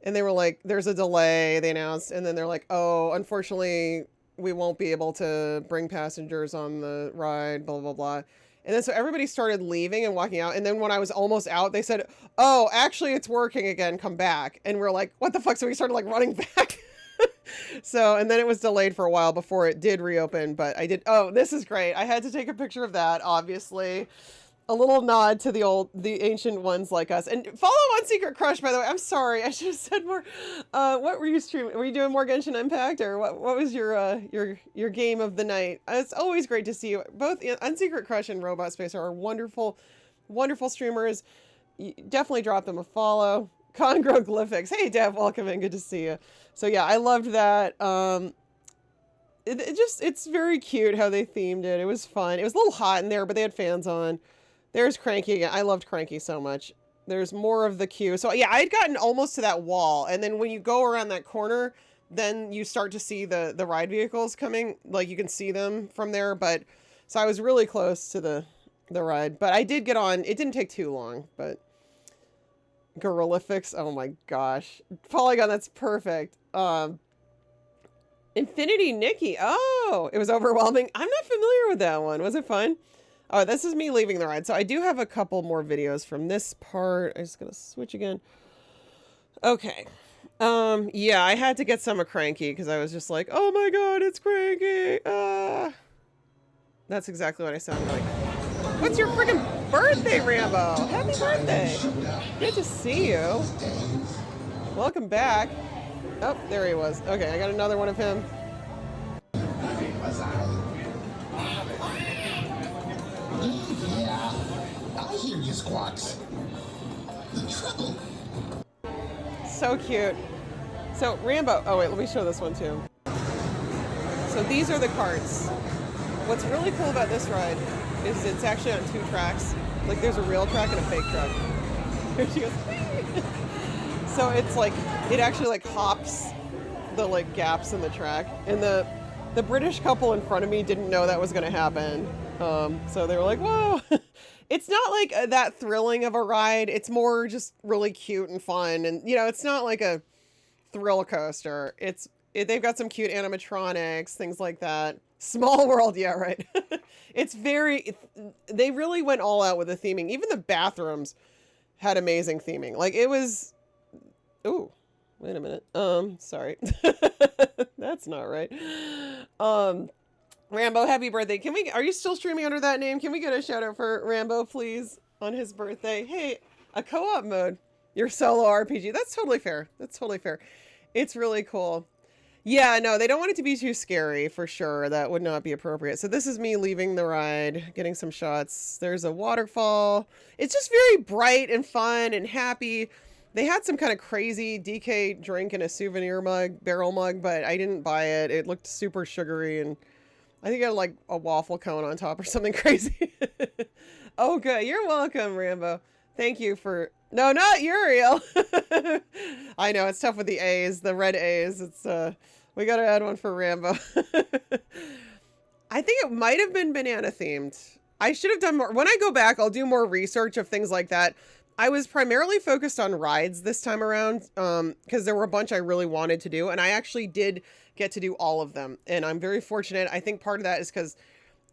and they were like, there's a delay, they announced, and then they're like, oh, unfortunately we won't be able to bring passengers on the ride, blah blah blah. And then so everybody started leaving and walking out, and then when I was almost out, they said, oh, actually it's working again, come back. And we're like, what the fuck? So we started like running back. So, and then it was delayed for a while before it did reopen, but oh, this is great. I had to take a picture of that, obviously. A little nod to the ancient ones like us. And follow on Secret Crush, by the way. I'm sorry, I should have said more. What were you streaming? Were you doing more Genshin Impact, or what was your game of the night? It's always great to see you. Both on Secret Crush and Robot Space are wonderful, wonderful streamers. You definitely drop them a follow. Congroglyphics. Hey, Dev, welcome in. Good to see you. So yeah, I loved that. It's very cute how they themed it. It was fun. It was a little hot in there, but they had fans on. There's Cranky again. I loved Cranky so much. There's more of the queue. So yeah, I had gotten almost to that wall, and then when you go around that corner, then you start to see the ride vehicles coming. Like you can see them from there, but so I was really close to the ride. But I did get on. It didn't take too long, but Gorillafix. Oh my gosh. Polygon, that's perfect. Infinity Nikki. Oh, it was overwhelming. I'm not familiar with that one. Was it fun? Oh, this is me leaving the ride. So I do have a couple more videos from this part. I'm just gonna switch again. Okay. Yeah, I had to get some of Cranky because I was just like, oh my god, it's Cranky. That's exactly what I sounded like. What's your freaking birthday, Rambo? Happy birthday. Good to see you. Welcome back. Oh, there he was. Okay, I got another one of him. I hear you squawks. Trouble. So cute. So Rambo, oh wait, let me show this one too. So these are the carts. What's really cool about this ride is it's actually on 2 tracks. Like there's a real track and a fake track. Here she goes. So it's like, it actually like hops the like gaps in the track. And the British couple in front of me didn't know that was gonna happen. So they were like, whoa. It's not like that thrilling of a ride. It's more just really cute and fun. And you know, it's not like a thrill coaster. They've got some cute animatronics, things like that. Small world, yeah, right. They really went all out with the theming. Even the bathrooms had amazing theming. Like it was, ooh, wait a minute. Sorry. That's not right. Rambo, happy birthday. Are you still streaming under that name? Can we get a shout out for Rambo, please, on his birthday? Hey, a co-op mode. Your solo RPG. That's totally fair. That's totally fair. It's really cool. Yeah, no, they don't want it to be too scary, for sure. That would not be appropriate. So this is me leaving the ride, getting some shots. There's a waterfall. It's just very bright and fun and happy. They had some kind of crazy DK drink in a souvenir mug, barrel mug, but I didn't buy it. It looked super sugary, and I think it had like a waffle cone on top or something crazy. Oh, good. You're welcome, Rambo. Thank you for... No, not Uriel. I know, it's tough with the A's, the red A's. It's, we gotta add one for Rambo. I think it might have been banana themed. I should have done more. When I go back, I'll do more research of things like that. I was primarily focused on rides this time around, because there were a bunch I really wanted to do, and I actually did get to do all of them. And I'm very fortunate. I think part of that is because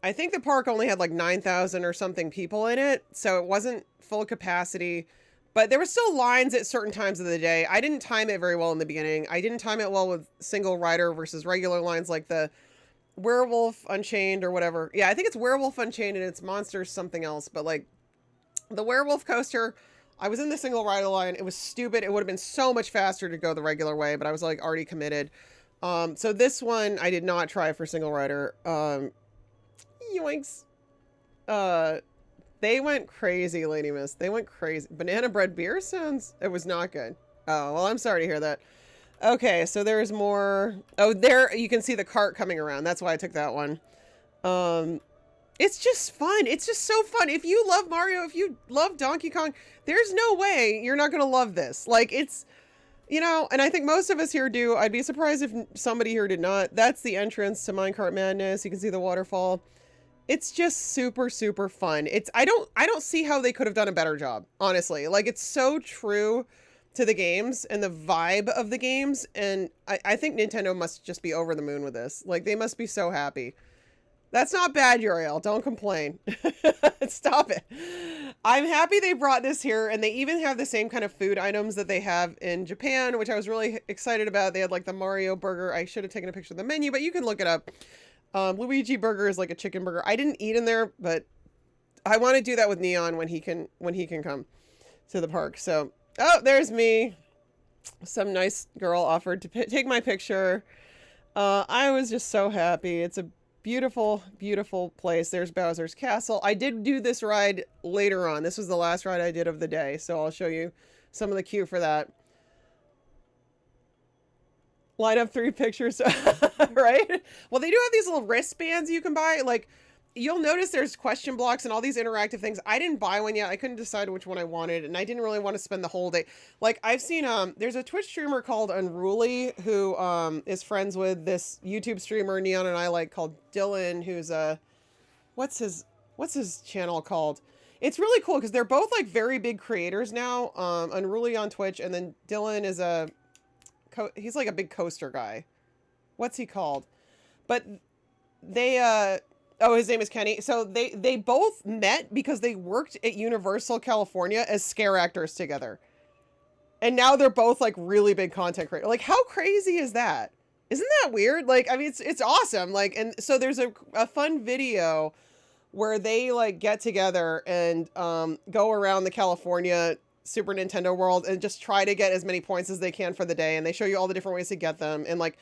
I think the park only had like 9,000 or something people in it, so it wasn't full capacity. But there were still lines at certain times of the day. I didn't time it very well in the beginning. I didn't time it well with single rider versus regular lines like the Werewolf Unchained or whatever. Yeah, I think it's Werewolf Unchained and it's Monsters something else. But like the Werewolf coaster, I was in the single rider line. It was stupid. It would have been so much faster to go the regular way, but I was like already committed. So this one I did not try for single rider. Yoinks. They went crazy, Lady Miss. They went crazy. Banana bread beer sounds... It was not good. Oh, well, I'm sorry to hear that. Okay, so there's more... Oh, there you can see the cart coming around. That's why I took that one. It's just fun. It's just so fun. If you love Mario, if you love Donkey Kong, there's no way you're not going to love this. Like, it's... You know, and I think most of us here do. I'd be surprised if somebody here did not. That's the entrance to Minecart Madness. You can see the waterfall. It's just super, super fun. I don't see how they could have done a better job, honestly. Like, it's so true to the games and the vibe of the games. And I think Nintendo must just be over the moon with this. Like, they must be so happy. That's not bad, Uriel. Don't complain. Stop it. I'm happy they brought this here, and they even have the same kind of food items that they have in Japan, which I was really excited about. They had like the Mario burger. I should have taken a picture of the menu, but you can look it up. Luigi burger is like a chicken burger. I didn't eat in there, but I want to do that with Neon when he can come to the park. So, oh, there's me. Some nice girl offered to take my picture. I was just so happy. It's a beautiful, beautiful place. There's Bowser's Castle. I did do this ride later on. This was the last ride I did of the day, so I'll show you some of the queue for that. Line up 3 pictures, right? Well, they do have these little wristbands you can buy. Like, you'll notice there's question blocks and all these interactive things. I didn't buy one yet. I couldn't decide which one I wanted, and I didn't really want to spend the whole day. Like, I've seen, there's a Twitch streamer called Unruly who is friends with this YouTube streamer Neon and I like called Dylan, who's what's his channel called? It's really cool because they're both like very big creators now. Unruly on Twitch, and then Dylan is he's like a big coaster guy. What's he called? But they, oh, his name is Kenny. So they both met because they worked at Universal California as scare actors together. And now they're both like really big content creators. Like, how crazy is that? Isn't that weird? Like, I mean, it's awesome. Like, and so there's a fun video where they like get together and go around the California Super Nintendo world and just try to get as many points as they can for the day. And they show you all the different ways to get them. And like,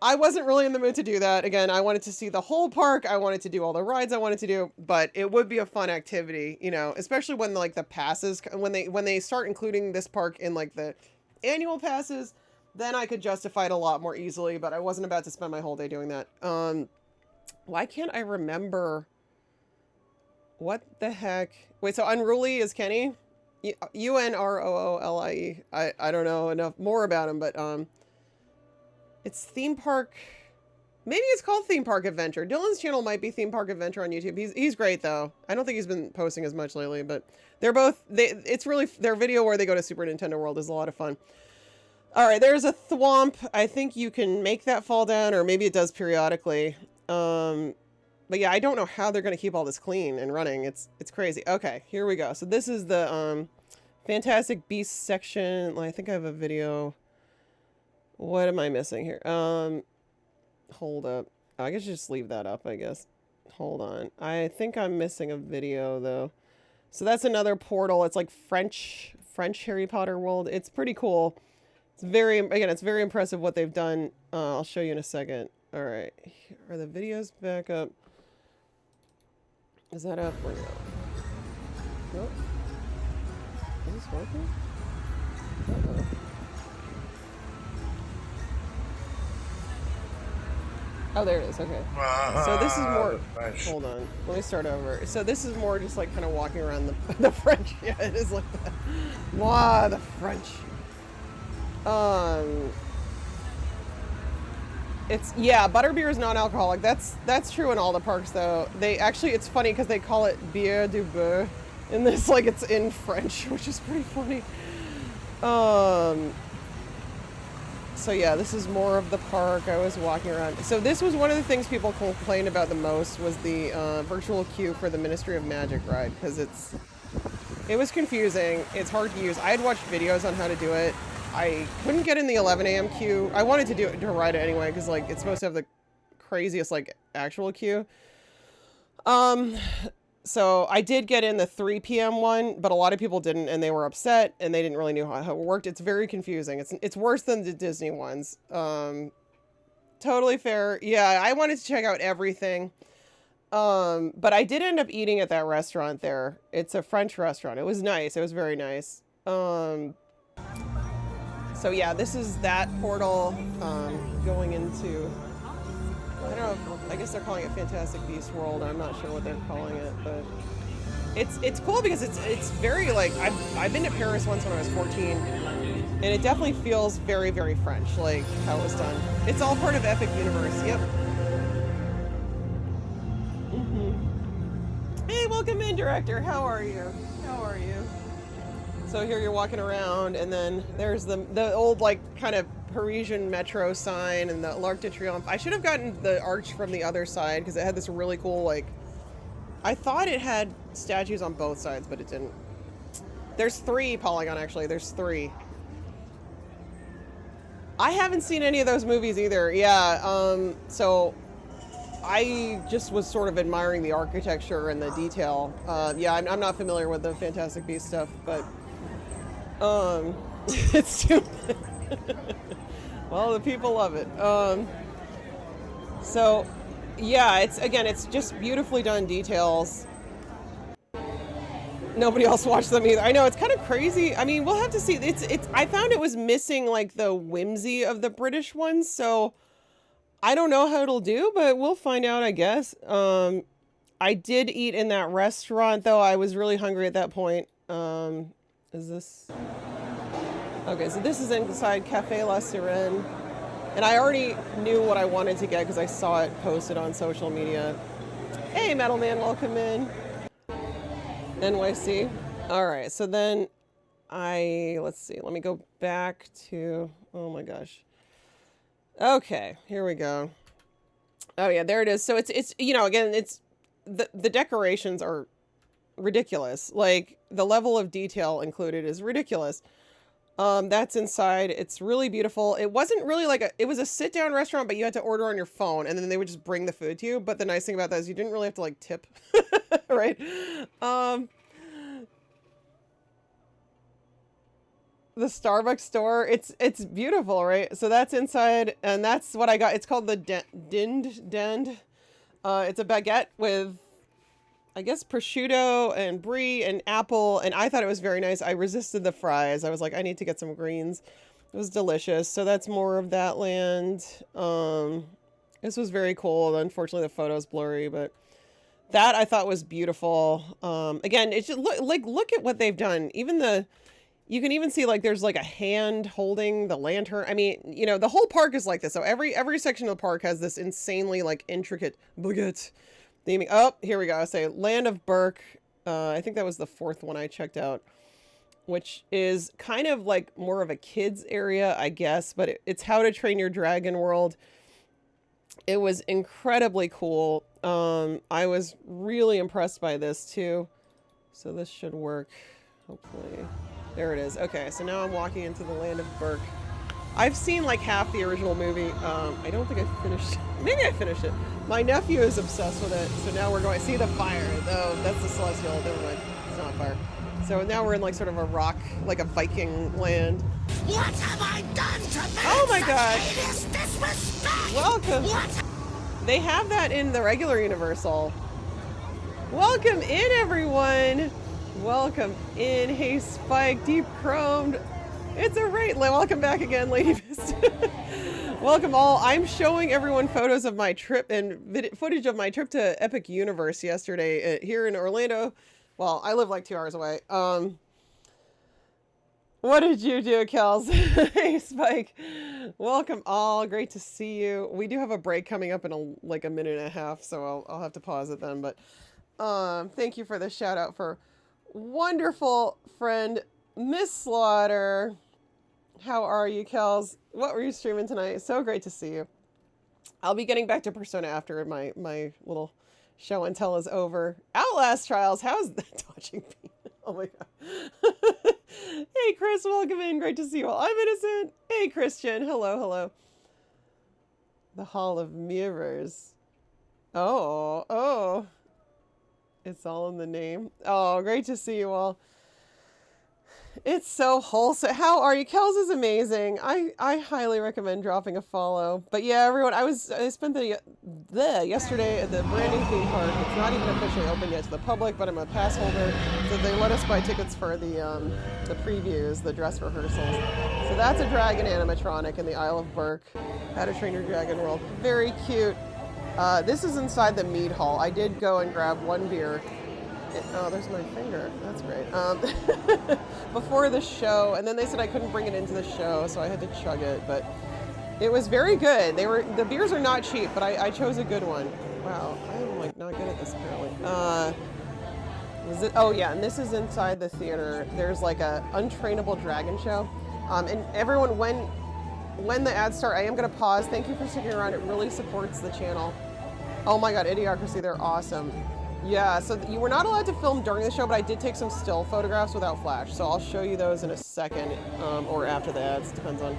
I wasn't really in the mood to do that. Again, I wanted to see the whole park. I wanted to do all the rides I wanted to do, but it would be a fun activity, you know, especially when like the passes, when they start including this park in like the annual passes, then I could justify it a lot more easily, but I wasn't about to spend my whole day doing that. Why can't I remember what the heck? Wait, so Unruly is Kenny? Unroolie. I don't know enough more about him, but it's theme park. Maybe it's called Theme Park Adventure. Dylan's channel might be Theme Park Adventure on YouTube. He's great though. I don't think he's been posting as much lately, but they're both it's really their video where they go to Super Nintendo World is a lot of fun. All right, there's a thwomp. I think you can make that fall down, or maybe it does periodically. But yeah, I don't know how they're going to keep all this clean and running. It's crazy. Okay, here we go. So this is the Fantastic Beasts section. I think I have a video. What am I missing here? Hold up. I guess just leave that up, I guess. Hold on. I think I'm missing a video though. So that's another portal. It's like French Harry Potter world. It's pretty cool. It's very impressive what they've done. I'll show you in a second. All right. Are the videos back up? Is that up? Where? Nope. Is this working? Uh-oh. Oh, there it is. Okay. So this is more... Hold on. Let me start over. So this is more just like kind of walking around the French. Yeah, it is like that. Wow, the French. It's... Yeah, butterbeer is non-alcoholic. That's true in all the parks, though. They actually... It's funny because they call it bière du beurre in this, like, it's in French, which is pretty funny. So yeah, this is more of the park. I was walking around. So this was one of the things people complained about the most was the virtual queue for the Ministry of Magic ride, because it was confusing. It's hard to use. I had watched videos on how to do it. I couldn't get in the 11 a.m. queue. I wanted to ride it anyway because like it's supposed to have the craziest like actual queue. So I did get in the 3 p.m. one, but a lot of people didn't, and they were upset, and they didn't really know how it worked. It's very confusing. It's worse than the Disney ones. Totally fair. Yeah, I wanted to check out everything. But I did end up eating at that restaurant there. It's a French restaurant. It was nice. It was very nice. So yeah, this is that portal, going into, I don't know, I guess they're calling it Fantastic Beast World. I'm not sure what they're calling it, but it's cool because it's very like, I've been to Paris once when I was 14, and it definitely feels very, very French, like how it was done. It's all part of Epic Universe. Yep. Hey, welcome in, director. How are you? How are you? So here you're walking around, and then there's the old, like, kind of Parisian metro sign and the L'Arc de Triomphe. I should have gotten the arch from the other side because it had this really cool, like, I thought it had statues on both sides, but it didn't. There's 3, Polygon, actually. There's 3. I haven't seen any of those movies either. Yeah, so I just was sort of admiring the architecture and the detail. Yeah, I'm not familiar with the Fantastic Beasts stuff, but it's stupid. Well, the people love it. So yeah, it's just beautifully done details. Nobody else watched them either. I know, it's kind of crazy. I mean, we'll have to see. I found it was missing like the whimsy of the British ones, so I don't know how it'll do, but we'll find out, I guess. I did eat in that restaurant, though. I was really hungry at that point. Is this? Okay, so this is inside Café La Sirène. And I already knew what I wanted to get because I saw it posted on social media. Hey, Metal Man, welcome in. NYC. All right, so then let's see. Let me go back to, oh my gosh. Okay, here we go. Oh yeah, there it is. So it's you know, again, it's the decorations are ridiculous. Like the level of detail included is ridiculous. That's inside. It's really beautiful. It wasn't really like it was a sit down restaurant, but you had to order on your phone and then they would just bring the food to you. But the nice thing about that is you didn't really have to like tip, right? The Starbucks store, it's beautiful, right? So that's inside, and that's what I got. It's called the Dend. It's a baguette with, I guess, prosciutto and brie and apple, and I thought it was very nice. I resisted the fries. I was like, I need to get some greens. It was delicious. So that's more of that land. This was very cool. Unfortunately, the photo's blurry, but that I thought was beautiful. Again, it's just look at what they've done. You can even see like there's like a hand holding the lantern. I mean, you know, the whole park is like this. So every section of the park has this insanely like intricate baguette theming. Oh, here we go. I say Land of Burke. I think that was the 4th one I checked out, which is kind of like more of a kids area, I guess, but it's How to Train Your Dragon World. It was incredibly cool. I was really impressed by this too. So this should work, hopefully. There it is. Okay, so now I'm walking into the Land of Burke. I've seen like half the original movie. I don't think I finished. Maybe I finished it. My nephew is obsessed with it, so now we're going. See the fire? Oh, that's the Celestial. Never mind. It's not fire. So now we're in like sort of a rock, like a Viking land. What have I done to merit Oh my such gosh! heinous disrespect? Welcome. What? They have that in the regular Universal. Welcome in, everyone. Welcome in. Hey, Spike, deep chromed. It's a rate. Welcome back again, Lady Fist. Welcome all. I'm showing everyone photos of my trip and footage of my trip to Epic Universe yesterday here in Orlando. Well, I live like 2 hours away. What did you do, Kels? Hey, Spike. Welcome all. Great to see you. We do have a break coming up in like a minute and a half, so I'll have to pause it then. But thank you for the shout out for wonderful friend Miss Slaughter. How are you, Kels? What were you streaming tonight? So great to see you. I'll be getting back to Persona after my little show and tell is over. Outlast Trials. How's that dodging me? Oh my god. Hey, Chris, welcome in. Great to see you all. I'm Innocent. Hey, Christian. Hello, hello. The Hall of Mirrors. Oh. It's all in the name. Oh, great to see you all. It's so wholesome. How are you? Kels is amazing. I highly recommend dropping a follow. But yeah, everyone, I spent the yesterday at the brand new theme park. It's not even officially open yet to the public, but I'm a pass holder, so they let us buy tickets for the previews, the dress rehearsals. So that's a dragon animatronic in the Isle of Berk. How to Train Your Dragon World. Very cute. This is inside the mead hall. I did go and grab one beer. Oh, there's my finger. That's great. Before the show, and then they said I couldn't bring it into the show, so I had to chug it. But it was very good. The beers are not cheap, but I chose a good one. Wow, I'm like not good at this apparently. Was it? Oh yeah, and this is inside the theater. There's like a untrainable dragon show, and everyone when the ads start, I am gonna pause. Thank you for sticking around. It really supports the channel. Oh my God, Idiocracy, they're awesome. Yeah, so you were not allowed to film during the show, but I did take some still photographs without flash. So I'll show you those in a second, or after the ads, depends on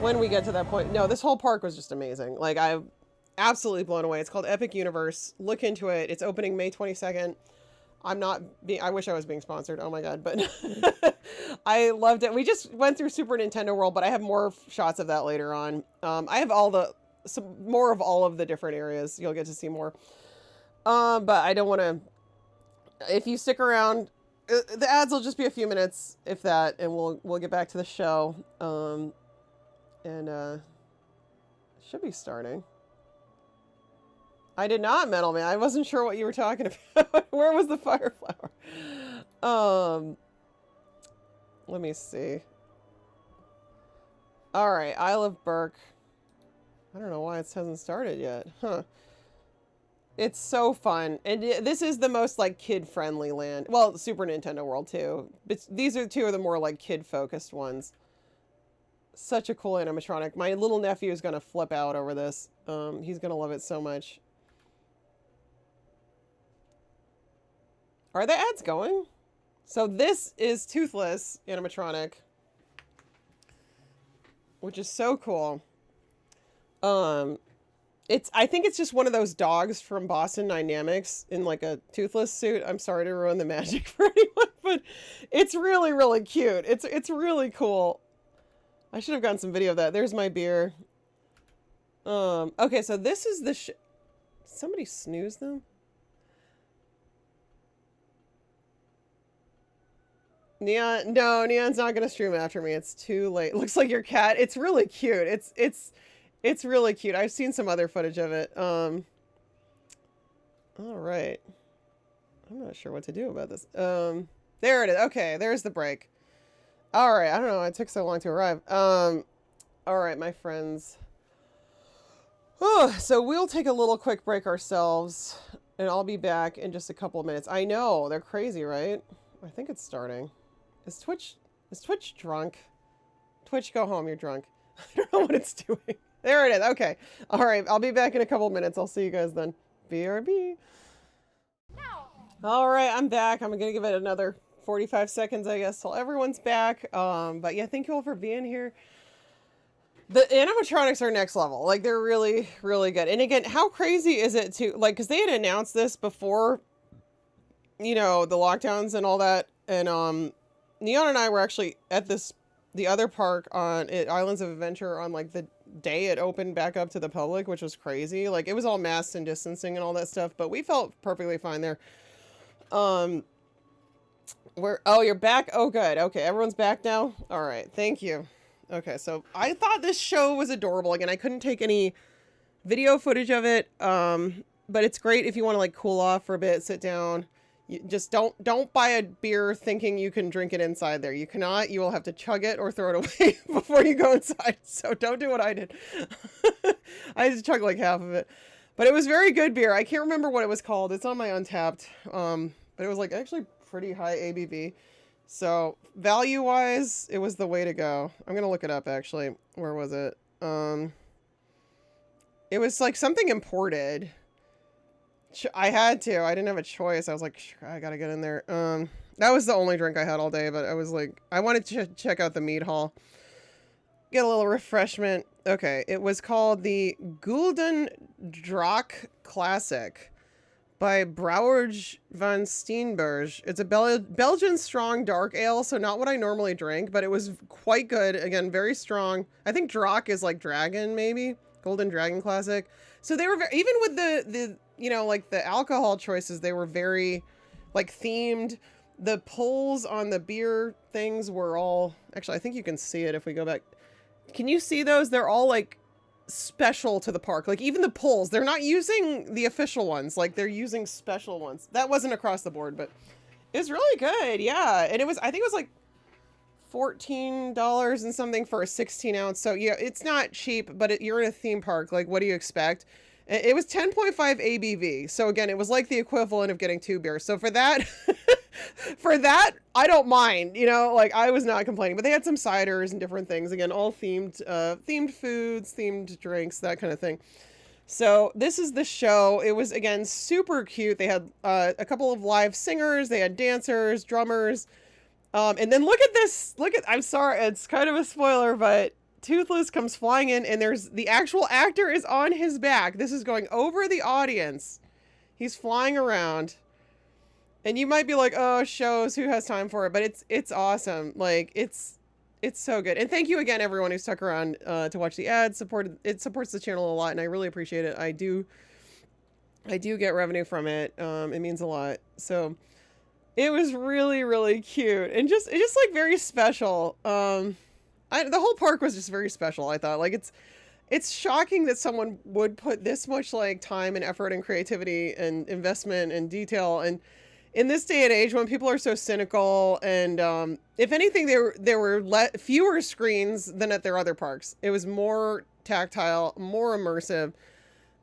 when we get to that point. No, this whole park was just amazing. Like, I'm absolutely blown away. It's called Epic Universe. Look into it. It's opening May 22nd. I wish I was being sponsored. Oh my God, but I loved it. We just went through Super Nintendo World, but I have more shots of that later on. I have some more of all of the different areas. You'll get to see more. But I don't want to, if you stick around, the ads will just be a few minutes, if that, and we'll get back to the show. Should be starting. I did not, Metal Man. I wasn't sure what you were talking about. Where was the fire flower? Let me see. All right, Isle of Berk. I don't know why it hasn't started yet. Huh. It's so fun. And this is the most like kid-friendly land. Well, Super Nintendo World too. But these are two of the more like kid-focused ones. Such a cool animatronic. My little nephew is going to flip out over this. He's going to love it so much. Are the ads going? So this is Toothless animatronic, which is so cool. I think it's just one of those dogs from Boston Dynamics in like a toothless suit. I'm sorry to ruin the magic for anyone, but it's really, really cute. It's really cool. I should have gotten some video of that. There's my beer. Okay, so this is the somebody snooze them? Neon, no, Neon's not gonna stream after me. It's too late. Looks like your cat. It's really cute. It's really cute. I've seen some other footage of it. All right. I'm not sure what to do about this. There it is. Okay, there's the break. All right. I don't know. It took so long to arrive. All right, my friends. Oh, so we'll take a little quick break ourselves, and I'll be back in just a couple of minutes. I know they're crazy, right? I think it's starting. Is Twitch drunk? Twitch, go home. You're drunk. I don't know what it's doing. There it is. Okay. All right. I'll be back in a couple of minutes. I'll see you guys then. BRB. No. All right. I'm back. I'm going to give it another 45 seconds, I guess, till everyone's back. But yeah, thank you all for being here. The animatronics are next level. Like, they're really, really good. And again, how crazy is it to, like, because they had announced this before, you know, the lockdowns and all that. And Neon and I were actually at the other park at Islands of Adventure on like the day it opened back up to the public, which was crazy. Like, it was all masked and distancing and all that stuff, but we felt perfectly fine there. Oh, you're back? Oh, good. Okay, everyone's back now? All right, thank you. Okay, so I thought this show was adorable. Again, I couldn't take any video footage of it, but it's great if you want to like cool off for a bit, sit down. You just don't buy a beer thinking you can drink it inside there. You cannot. You will have to chug it or throw it away before you go inside. So don't do what I did. I had to chug like half of it. But it was very good beer. I can't remember what it was called. It's on my Untapped. But it was like actually pretty high ABV. So value-wise, it was the way to go. I'm going to look it up actually. Where was it? It was like something imported. I had to. I didn't have a choice. I was like, I gotta get in there. That was the only drink I had all day, but I was like, I wanted to check out the mead hall. Get a little refreshment. Okay, it was called the Gulden Draak Classic by Brouwerij van Steenberg. It's a Belgian strong dark ale, so not what I normally drink, but it was quite good. Again, very strong. I think Drac is like dragon, maybe golden dragon classic. So they were even with the you know, like the alcohol choices, they were very like themed. The pulls on the beer things were all, actually I think you can see it if we go back. Can you see those? They're all like special to the park. Like even the pulls, they're not using the official ones, like they're using special ones. That wasn't across the board, but it's really good. Yeah. And it was, I think it was like $14 and something for a 16 ounce. So yeah, it's not cheap, but you're in a theme park. Like, what do you expect? It was 10.5 ABV. So again, it was like the equivalent of getting 2 beers. So for that, for that, I don't mind, you know, like I was not complaining, but they had some ciders and different things. Again, all themed, themed foods, themed drinks, that kind of thing. So this is the show. It was, again, super cute. They had a couple of live singers. They had dancers, drummers. And then look at this. I'm sorry, it's kind of a spoiler, but Toothless comes flying in and there's the actual actor is on his back. This is going over the audience. He's flying around. And you might be like, oh, shows, who has time for it? But it's awesome. Like, it's so good. And thank you again, everyone who stuck around to watch the ads. It supports the channel a lot, and I really appreciate it. I do get revenue from it. It means a lot. So it was really, really cute and just like very special. The whole park was just very special. I thought, like, it's shocking that someone would put this much like time and effort and creativity and investment and detail. And in this day and age when people are so cynical and if anything, there were fewer screens than at their other parks. It was more tactile, more immersive.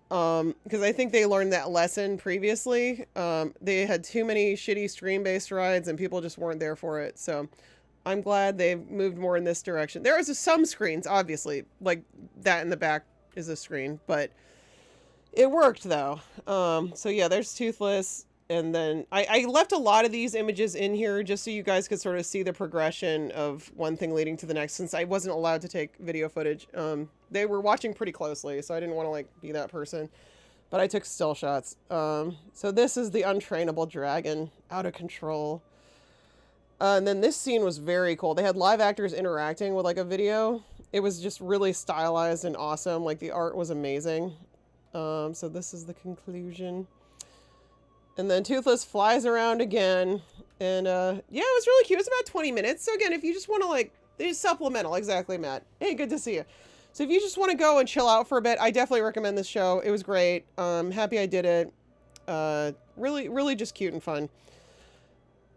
Because I think they learned that lesson previously. They had too many shitty screen-based rides and people just weren't there for it. So I'm glad they've moved more in this direction. There is some screens, obviously, like that in the back is a screen, but it worked though. So yeah, there's Toothless. And then I left a lot of these images in here just so you guys could sort of see the progression of one thing leading to the next, since I wasn't allowed to take video footage. They were watching pretty closely, so I didn't want to like be that person, but I took still shots. So this is the untrainable dragon, out of control. And then this scene was very cool. They had live actors interacting with like a video. It was just really stylized and awesome. Like the art was amazing. So this is the conclusion. And then Toothless flies around again. And yeah, it was really cute. It was about 20 minutes. So again, if you just want to like, it's supplemental. Exactly, Matt. Hey, good to see you. So if you just want to go and chill out for a bit, I definitely recommend this show. It was great. Happy I did it. Really, really just cute and fun.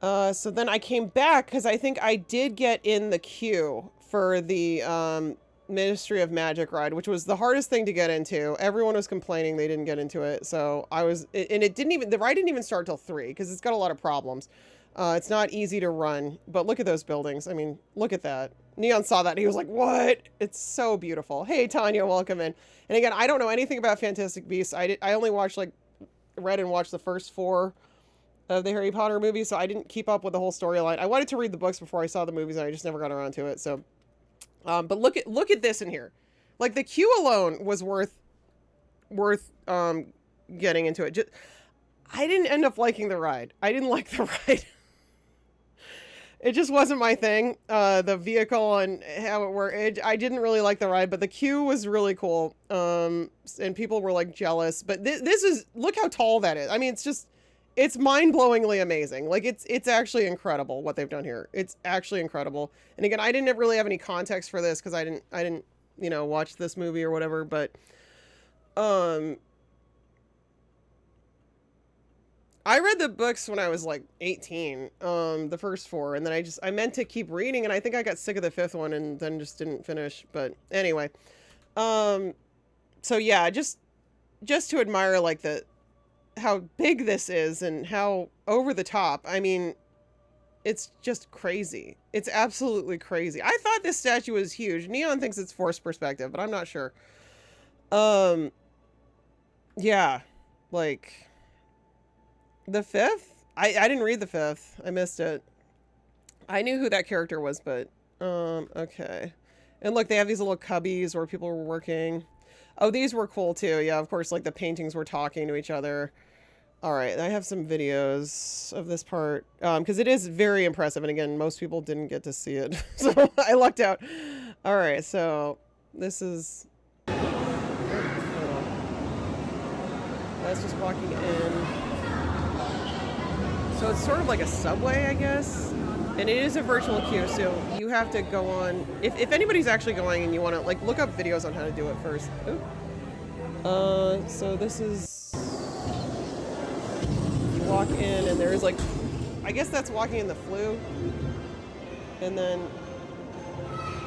So then I came back because I think I did get in the queue for the Ministry of Magic ride, which was the hardest thing to get into. Everyone was complaining they didn't get into it. So I was, and the ride didn't even start till 3 because it's got a lot of problems. It's not easy to run, but look at those buildings. I mean, look at that. Neon saw that and he was like, what? It's so beautiful. Hey, Tanya, welcome in. And again, I don't know anything about Fantastic Beasts. I only watched read and watched the first 4 of the Harry Potter movies, so I didn't keep up with the whole storyline. I wanted to read the books before I saw the movies and I just never got around to it. So, but look at this in here. Like the queue alone was worth getting into it. I didn't end up liking the ride. I didn't like the ride. It just wasn't my thing. The vehicle and how it worked. I didn't really like the ride, but the queue was really cool. And people were like jealous. But this is, look how tall that is. I mean, it's mind-blowingly amazing. Like it's actually incredible what they've done here. It's actually incredible. And again, I didn't really have any context for this because I didn't, you know, watch this movie or whatever, but I read the books when I was like 18, the first 4, and then I meant to keep reading, and I think I got sick of the 5th one and then just didn't finish. But anyway, so yeah, just to admire like how big this is and how over the top. I mean, it's just crazy. It's absolutely crazy. I thought this statue was huge. Neon thinks it's forced perspective, but I'm not sure. Yeah, like the 5th, I didn't read the 5th. I missed it. I knew who that character was, but okay. And look, they have these little cubbies where people were working. Oh, these were cool too. Yeah, of course, like the paintings were talking to each other. All right, I have some videos of this part because it is very impressive. And again, most people didn't get to see it, so I lucked out. All right, so this is. That's just walking in. So it's sort of like a subway, I guess. And it is a virtual queue, so you have to go on. If anybody's actually going and you want to like look up videos on how to do it first. Ooh. So this is. You walk in and there is like, I guess that's walking in the flu. And then,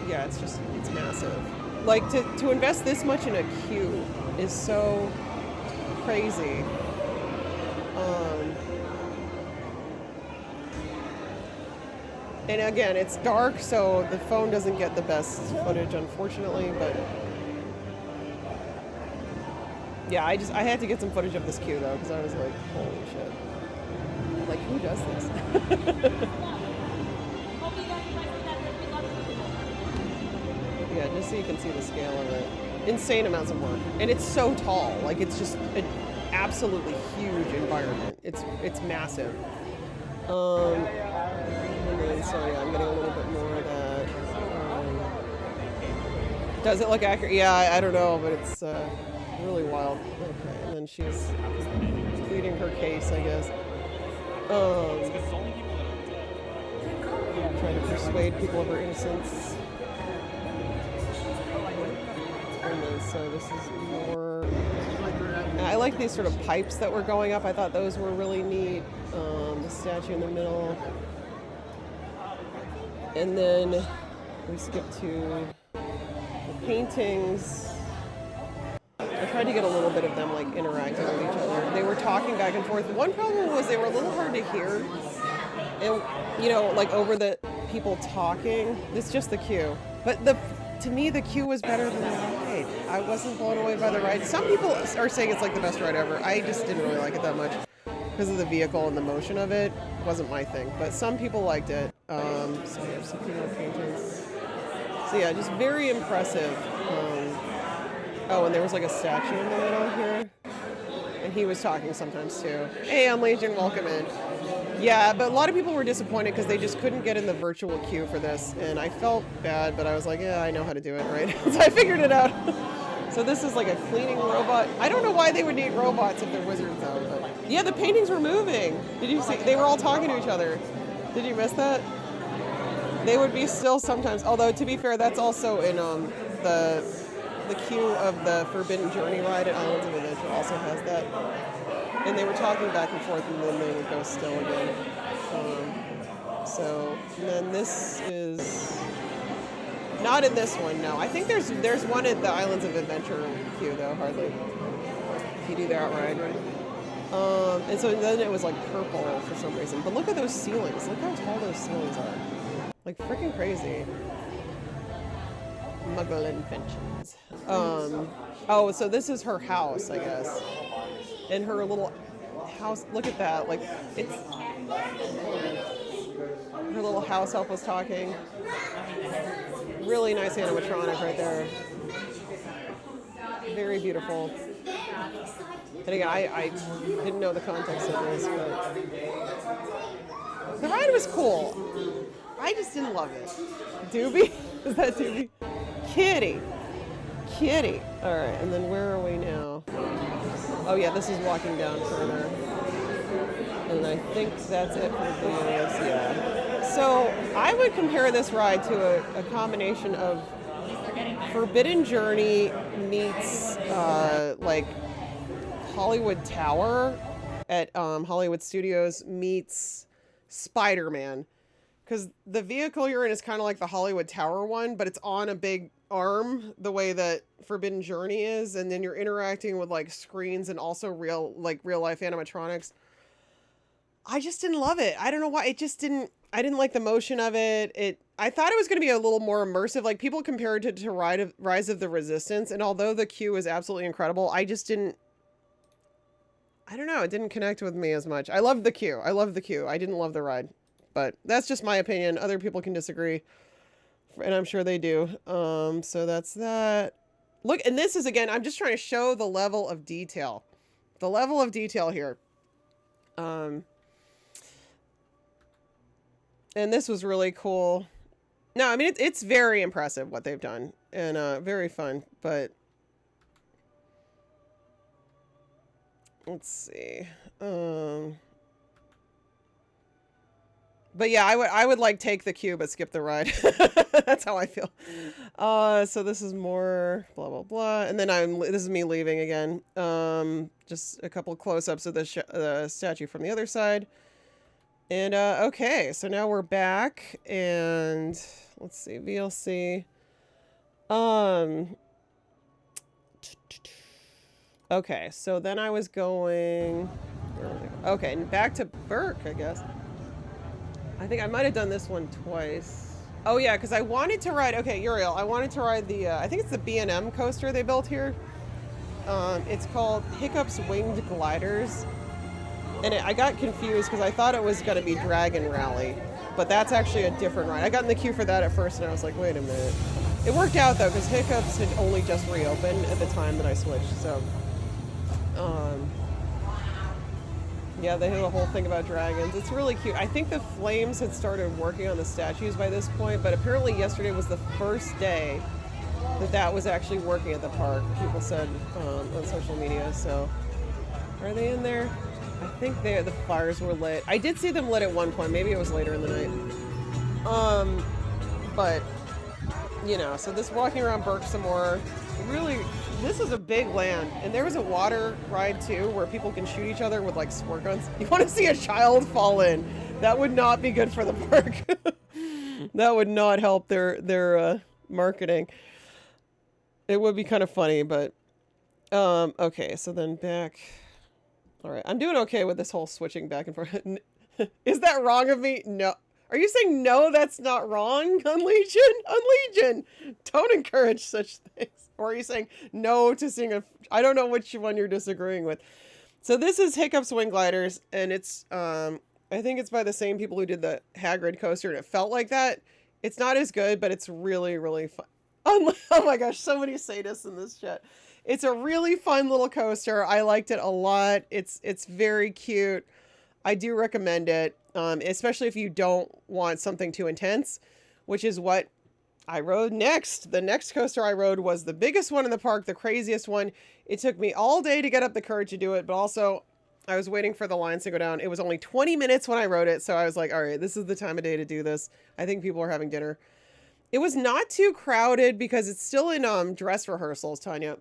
yeah, it's massive. Like to invest this much in a queue is so crazy. And again, it's dark, so the phone doesn't get the best footage, unfortunately, but yeah, I had to get some footage of this queue though, because I was like, holy shit. Like, who does this? Yeah, just so you can see the scale of it. Insane amounts of work. And it's so tall. Like, it's just an absolutely huge environment. It's massive. And then, so yeah, I'm getting a little bit more of that. Does it look accurate? Yeah, I don't know, but it's really wild. Okay, and then she's pleading her case, I guess. Trying to persuade people of her innocence. And then, so this is more. I like these sort of pipes that were going up. I thought those were really neat. The statue in the middle. And then we skip to the paintings. I tried to get a little bit of them like interacting with each other. They were talking back and forth. One problem was they were a little hard to hear. And, you know, like over the people talking. It's just the queue. But to me, the queue was better than the ride. I wasn't blown away by the ride. Some people are saying it's like the best ride ever. I just didn't really like it that much because of the vehicle and the motion of it. It wasn't my thing. But some people liked it. So we have some more paintings. So yeah, just very impressive. Oh, and there was like a statue in the middle here. And he was talking sometimes too. Hey, I'm Legion, welcome in. Yeah, but a lot of people were disappointed because they just couldn't get in the virtual queue for this. And I felt bad, but I was like, yeah, I know how to do it, right? So I figured it out. So this is like a cleaning robot. I don't know why they would need robots if they're wizards though. But yeah, the paintings were moving. Did you see? They were all talking to each other. Did you miss that? They would be still sometimes. Although, to be fair, that's also in the queue of the Forbidden Journey ride at Islands of Adventure also has that. And they were talking back and forth, and then they would go still again. So, and then this is not in this one. No, I think there's one at the Islands of Adventure queue though. Hardly. If you do that ride, right? And so then it was like purple for some reason. But look at those ceilings. Look how tall those ceilings are. Like freaking crazy. Muggle inventions. Oh, so this is her house, I guess. And her little house, look at that. Like, it's. Her little house elf was talking. Really nice animatronic right there. Very beautiful. And again, I didn't know the context of this, but. The ride was cool. I just didn't love it. Doobie? Is that Doobie? Kitty. All right, and then where are we now? Oh yeah, this is walking down further. And I think that's it for this, yeah. So I would compare this ride to a combination of Forbidden Journey meets like Hollywood Tower at Hollywood Studios meets Spider-Man. Because the vehicle you're in is kind of like the Hollywood Tower one, but it's on a big arm the way that Forbidden Journey is, and then you're interacting with like screens and also real life animatronics. I just didn't love it. I don't know why. I didn't like the motion of it. I thought it was going to be a little more immersive. Like people compared it to Rise of the Resistance, and although the queue is absolutely incredible, I don't know, it didn't connect with me as much. I loved the queue. I didn't love the ride. But that's just my opinion. Other people can disagree. And I'm sure they do. So that's that. Look, and this is, again, I'm just trying to show the level of detail. The level of detail here. And this was really cool. No, I mean, it's very impressive what they've done, and very fun, but let's see. But yeah, I would like take the queue but skip the ride. That's how I feel. So this is more blah blah blah, and then this is me leaving again. Just a couple close-ups of the statue from the other side. And okay, so now we're back, and let's see, VLC. Okay, so then I was going. Okay, back to Burke, I guess. I think I might have done this one twice. Oh yeah, because I wanted to ride, okay, Uriel, I wanted to ride the, I think it's the B&M coaster they built here. It's called Hiccup's Winged Gliders. And I got confused because I thought it was going to be Dragon Rally. But that's actually a different ride. I got in the queue for that at first and I was like, wait a minute. It worked out though, because Hiccup's had only just reopened at the time that I switched, so. Yeah, they had a whole thing about dragons. It's really cute. I think the Flames had started working on the statues by this point, but apparently yesterday was the first day that was actually working at the park, people said on social media. So, are they in there? I think the fires were lit. I did see them lit at one point. Maybe it was later in the night. But, you know, so this walking around Burke some more, really, this is a big land. And there was a water ride too where people can shoot each other with like squirt guns. You want to see a child fall in. That would not be good for the park. That would not help their marketing. It would be kind of funny, but okay, so then back. All right, I'm doing okay with this whole switching back and forth. Is that wrong of me? No. Are you saying no, that's not wrong on Legion? On Legion, don't encourage such things. Or are you saying no to seeing a... I don't know which one you're disagreeing with. So this is Hiccup's Wing Gliders, and it's, I think it's by the same people who did the Hagrid coaster, and it felt like that. It's not as good, but it's really, really fun. Oh my gosh, so many sadists in this chat. It's a really fun little coaster. I liked it a lot. It's very cute. I do recommend it, especially if you don't want something too intense, which is what I rode next. The next coaster I rode was the biggest one in the park, the craziest one. It took me all day to get up the courage to do it, but also I was waiting for the lines to go down. It was only 20 minutes when I rode it, so I was like, all right, this is the time of day to do this. I think people are having dinner. It was not too crowded because it's still in dress rehearsals, Tanya.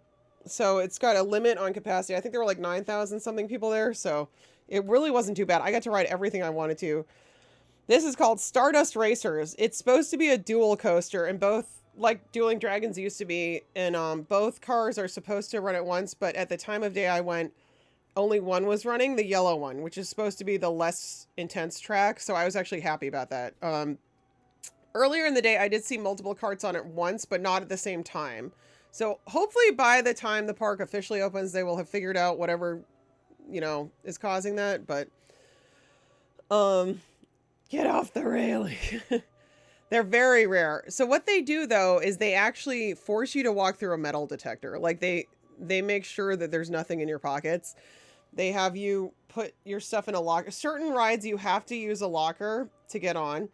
So it's got a limit on capacity. I think there were like 9,000 something people there, so it really wasn't too bad. I got to ride everything I wanted to. This is called Stardust Racers. It's supposed to be a dual coaster, and both, like Dueling Dragons used to be, and both cars are supposed to run at once, but at the time of day I went, only one was running, the yellow one, which is supposed to be the less intense track, so I was actually happy about that. Earlier in the day, I did see multiple carts on at once, but not at the same time. So hopefully by the time the park officially opens, they will have figured out whatever, you know, is causing that, but, get off the railing. They're very rare. So what they do though, is they actually force you to walk through a metal detector. Like they make sure that there's nothing in your pockets. They have you put your stuff in a locker. Certain rides, you have to use a locker to get on.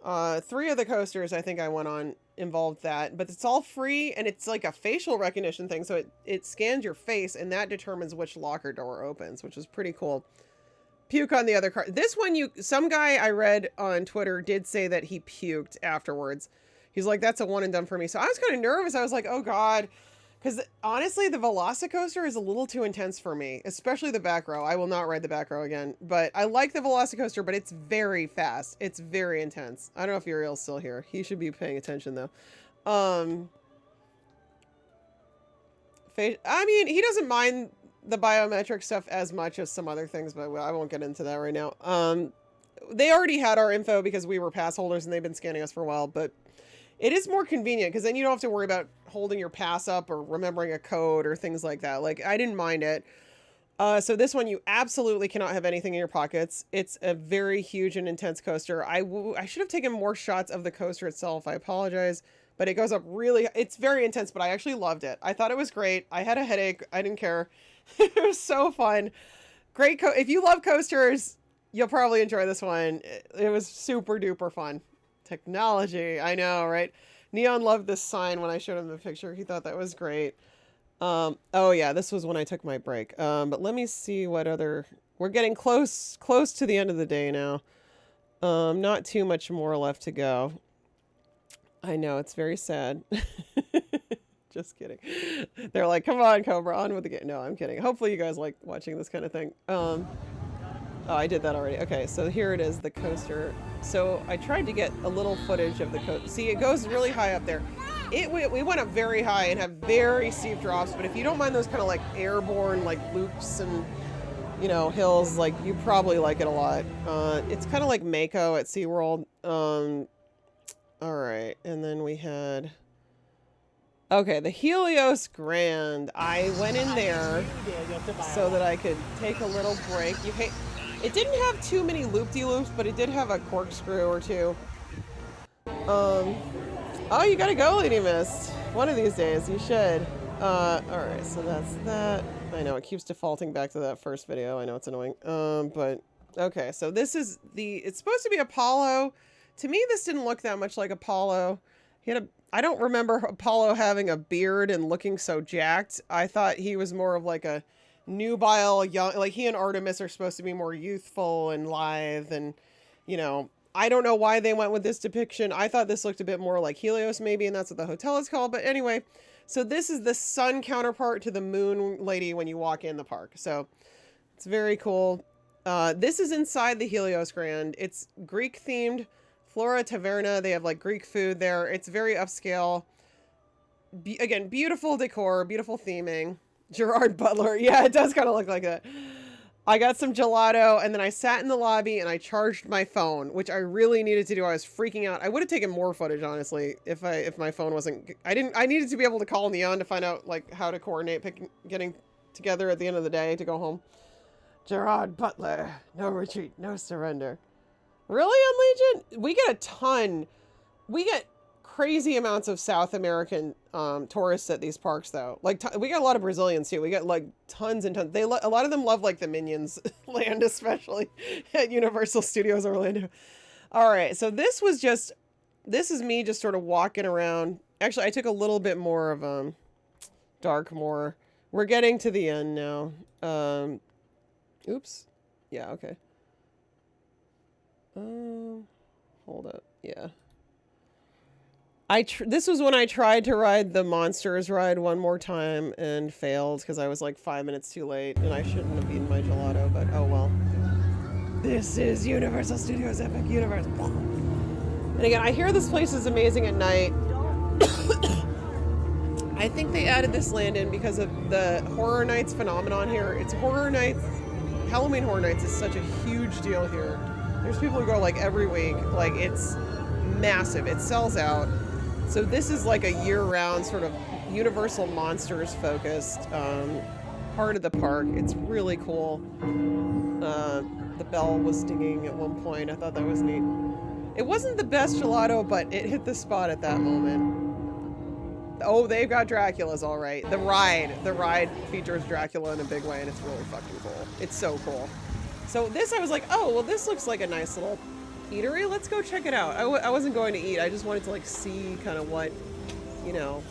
3 of the coasters I think I went on involved that, but it's all free and it's like a facial recognition thing. So it scans your face and that determines which locker door opens, which is pretty cool. Puke on the other car. This one, some guy I read on Twitter did say that he puked afterwards. He's like, that's a one and done for me. So I was kind of nervous. I was like, oh God. Because honestly, the Velocicoaster is a little too intense for me, especially the back row. I will not ride the back row again, but I like the Velocicoaster, but it's very fast. It's very intense. I don't know if Uriel's still here. He should be paying attention though. I mean, he doesn't mind the biometric stuff as much as some other things, but I won't get into that right now. They already had our info because we were pass holders and they've been scanning us for a while, but it is more convenient because then you don't have to worry about holding your pass up or remembering a code or things like that. Like, I didn't mind it. So this one, you absolutely cannot have anything in your pockets. It's a very huge and intense coaster. I should have taken more shots of the coaster itself. I apologize, but it goes up really, it's very intense, but I actually loved it. I thought it was great. I had a headache. I didn't care. It was so fun. Great. If you love coasters, you'll probably enjoy this one. It was super duper fun. Technology. I know, right? Neon loved this sign when I showed him the picture. He thought that was great. Oh yeah, this was when I took my break. But let me see what other, we're getting close to the end of the day now. Not too much more left to go. I know, it's very sad. Just kidding. They're like, come on, Cobra, on with the game. No, I'm kidding. Hopefully you guys like watching this kind of thing. Oh, I did that already. Okay, so here it is, the coaster. So I tried to get a little footage of the coaster. See, it goes really high up there. We went up very high and have very steep drops, but if you don't mind those kind of like airborne like loops and, you know, hills, like you probably like it a lot. It's kind of like Mako at SeaWorld. All right, and then we had... Okay, the Helios Grand. I went in there so that I could take a little break. It didn't have too many loop-de-loops, but it did have a corkscrew or two. Oh, you gotta go, Lady Mist. One of these days, you should. Alright, so that's that. I know, it keeps defaulting back to that first video. I know it's annoying. But, okay, so this is it's supposed to be Apollo. To me, this didn't look that much like Apollo. I don't remember Apollo having a beard and looking so jacked. I thought he was more of like a nubile, young, like he and Artemis are supposed to be more youthful and lithe and, you know, I don't know why they went with this depiction. I thought this looked a bit more like Helios maybe, and that's what the hotel is called. But anyway, so this is the sun counterpart to the moon lady when you walk in the park. So it's very cool. This is inside the Helios Grand. It's Greek themed. Flora Taverna, they have like Greek food there. It's very upscale. Again, beautiful decor, beautiful theming. Gerard Butler. Yeah, it does kind of look like that. I got some gelato and then I sat in the lobby and I charged my phone, which I really needed to do. I was freaking out. I would have taken more footage, honestly, if my phone wasn't... I needed to be able to call Neon to find out like how to coordinate getting together at the end of the day to go home. Gerard Butler. No retreat, no surrender. Really, on Legion? We get a ton. We get crazy amounts of South American tourists at these parks, though. Like, we got a lot of Brazilians, too. We get, like, tons and tons. A lot of them love, like, the Minions land, especially at Universal Studios Orlando. All right, so this is me just sort of walking around. Actually, I took a little bit more of Darkmoor. We're getting to the end now. Oops. Yeah, okay. Hold up. Yeah. This was when I tried to ride the Monsters ride one more time and failed because I was like 5 minutes too late and I shouldn't have eaten my gelato, but oh well. This is Universal Studios Epic Universe. And again, I hear this place is amazing at night. I think they added this land in because of the Horror Nights phenomenon here. It's Horror Nights. Halloween Horror Nights is such a huge deal here. There's people who go like every week. Like it's massive. It sells out. So this is like a year-round sort of Universal Monsters focused part of the park. It's really cool. The bell was dinging at one point. I thought that was neat. It wasn't the best gelato, but it hit the spot at that moment. Oh, they've got Dracula's all right. The ride features Dracula in a big way, and it's really fucking cool. It's so cool. So this, I was like, oh, well, this looks like a nice little eatery. Let's go check it out. I wasn't going to eat. I just wanted to like see kind of what, you know,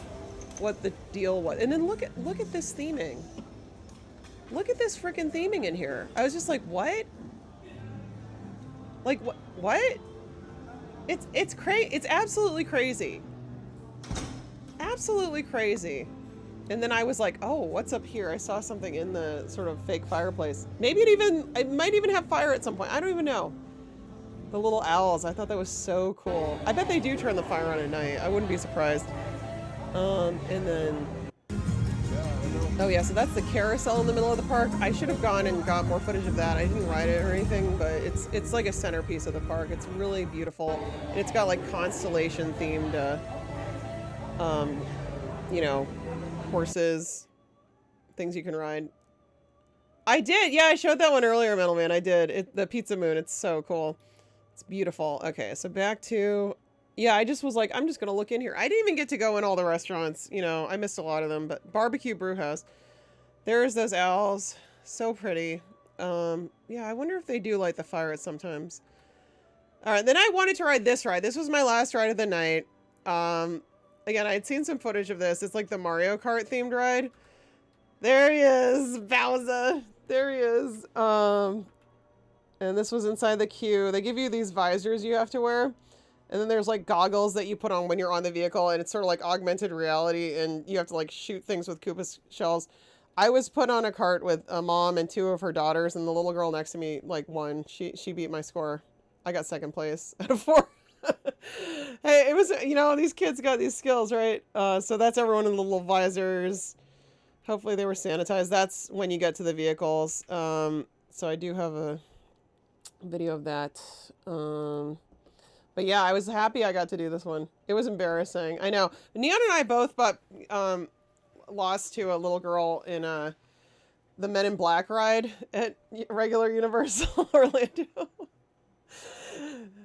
what the deal was. And then look at this theming. Look at this freaking theming in here. I was just like, what? Like what? It's crazy. It's absolutely crazy. Absolutely crazy. And then I was like, oh, what's up here? I saw something in the sort of fake fireplace. Maybe it might even have fire at some point. I don't even know. The little owls. I thought that was so cool. I bet they do turn the fire on at night. I wouldn't be surprised. And then... Oh yeah, so that's the carousel in the middle of the park. I should have gone and got more footage of that. I didn't ride it or anything, but it's like a centerpiece of the park. It's really beautiful. And it's got like constellation themed, you know, horses, things you can ride. I did, yeah, I showed that one earlier, Metal Man. I did. The Pizza Moon, it's so cool. It's beautiful. Okay, so back to, yeah, I just was like, I'm just gonna look in here. I didn't even get to go in all the restaurants, you know, I missed a lot of them, but Barbecue Brew House. There's those owls, so pretty. Yeah, I wonder if they do light the fire at sometimes. All right, then I wanted to ride this ride. This was my last ride of the night. Again, I had seen some footage of this. It's like the Mario Kart themed ride. There he is, Bowser. There he is. And this was inside the queue. They give you these visors you have to wear. And then there's like goggles that you put on when you're on the vehicle, and it's sort of like augmented reality, and you have to like shoot things with Koopa shells. I was put on a cart with a mom and two of her daughters, and the little girl next to me like won. She beat my score. I got second place out of 4. Hey, it was, you know, these kids got these skills, right? So that's everyone in the little visors. Hopefully they were sanitized. That's when you get to the vehicles. So I do have a video of that. But yeah, I was happy I got to do this one. It was embarrassing. I know. Neon and I both lost to a little girl in the Men in Black ride at regular Universal Orlando.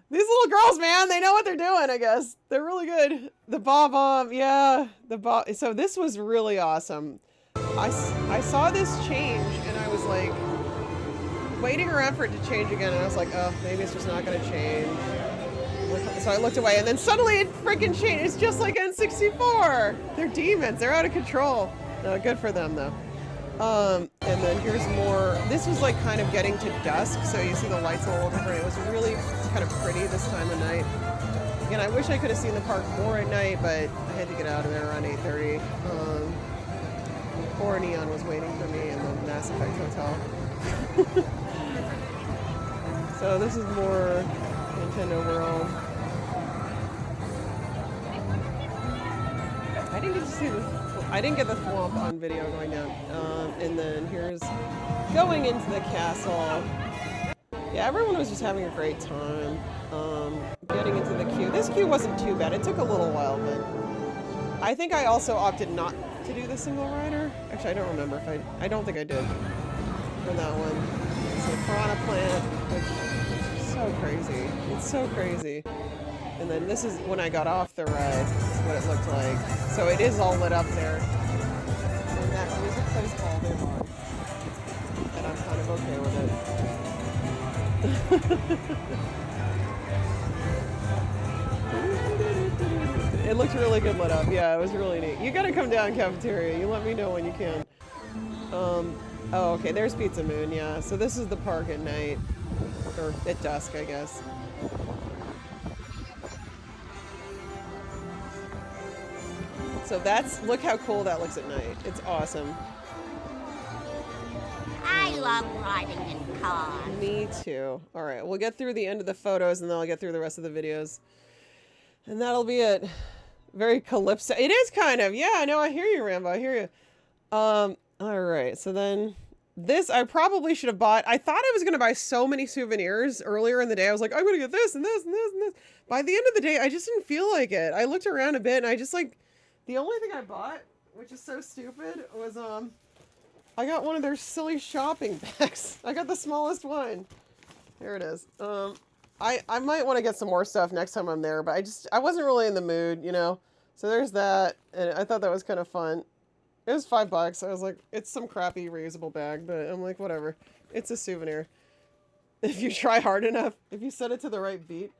These little girls, man, they know what they're doing, I guess. They're really good. The Bob-omb, yeah. So this was really awesome. I saw this change, and I was like, waiting around for it to change again, and I was like, oh, maybe it's just not going to change. So I looked away, and then suddenly it freaking changed. It's just like N64. They're demons. They're out of control. No, good for them, though. And then here's more. This was like kind of getting to dusk, so you see the lights a little different. It was really kind of pretty this time of night. Again, I wish I could have seen the park more at night, but I had to get out of there around 8:30. Poor Neon was waiting for me in the Mass Effect Hotel. So this is more Nintendo World. I didn't get the thwomp on video going down. And then here's going into the castle. Yeah, everyone was just having a great time. Getting into the queue. This queue wasn't too bad. It took a little while, but I think I also opted not to do the single rider. Actually, I don't remember if I don't think I did for that one. It's a Piranha Plant, which is so crazy. It's so crazy. And then this is when I got off the ride, what it looked like. So it is all lit up there. And that music plays all day long. And I'm kind of okay with it. It looked really good lit up. Yeah, it was really neat. You gotta come down, cafeteria. You let me know when you can. Oh, okay, there's Pizza Moon, yeah. So this is the park at night. Or at dusk, I guess. So that's, look how cool that looks at night. It's awesome. I love riding in cars. Me too. All right, we'll get through the end of the photos and then I'll get through the rest of the videos. And that'll be it. Very Calypso. It is kind of, yeah, I know, I hear you, Rambo, I hear you. All right, so then this I probably should have bought. I thought I was going to buy so many souvenirs earlier in the day. I was like, I'm going to get this and this and this and this. By the end of the day, I just didn't feel like it. I looked around a bit and I just like, the only thing I bought, which is so stupid, was I got one of their silly shopping bags. I got the smallest one. There it is. I might want to get some more stuff next time I'm there, but I wasn't really in the mood, you know. So there's that, and I thought that was kind of fun. It was $5. I was like, it's some crappy reusable bag, but I'm like, whatever. It's a souvenir. If you try hard enough, if you set it to the right beat.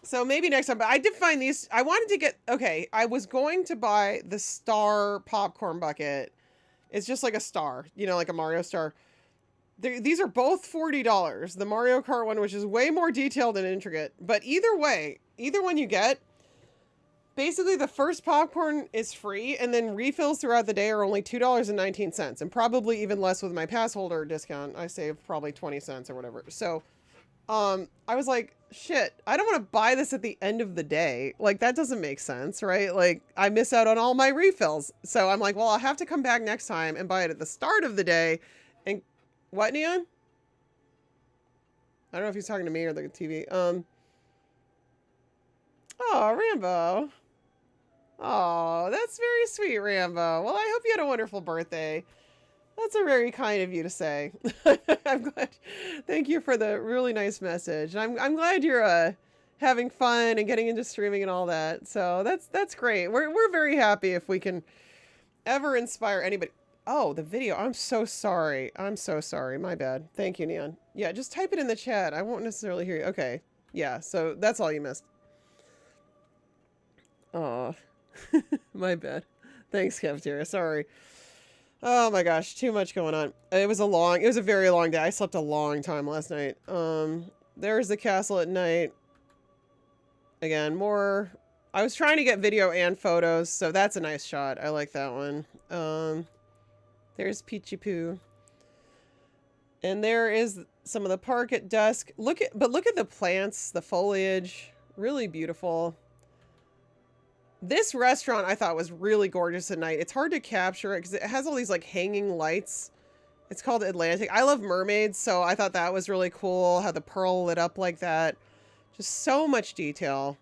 So maybe next time, but I did find these. I wanted to get, okay, I was going to buy the star popcorn bucket. It's just like a star, you know, like a Mario star. These are both $40. The Mario Kart one, which is way more detailed and intricate. But either way, either one you get, basically the first popcorn is free, and then refills throughout the day are only $2.19, and probably even less with my pass holder discount. I saved probably 20 cents or whatever. So, I was like, shit, I don't want to buy this at the end of the day. Like, that doesn't make sense, right? Like, I miss out on all my refills. So I'm like, well, I'll have to come back next time and buy it at the start of the day. And what, Neon? I don't know if he's talking to me or the TV. Oh, Rambo. Oh, that's very sweet, Rambo. Well, I hope you had a wonderful birthday. That's a very kind of you to say. I'm glad. Thank you for the really nice message. I'm glad you're having fun and getting into streaming and all that. So that's great. We're very happy if we can ever inspire anybody. Oh, the video. I'm so sorry. I'm so sorry. My bad. Thank you, Neon. Yeah, just type it in the chat. I won't necessarily hear you. Okay. Yeah, so that's all you missed. Oh, my bad. Thanks, Cafeteria. Sorry. Oh my gosh, too much going on. It was a very long day. I slept a long time last night. There's the castle at night. Again, more. I was trying to get video and photos, so that's a nice shot. I like that one. There's Peachy Poo. And there is some of the park at dusk. Look at the plants, the foliage, really beautiful. This restaurant I thought was really gorgeous at night. It's hard to capture it because it has all these like hanging lights. It's called Atlantic. I love mermaids, so I thought that was really cool. How the pearl lit up like that. Just so much detail.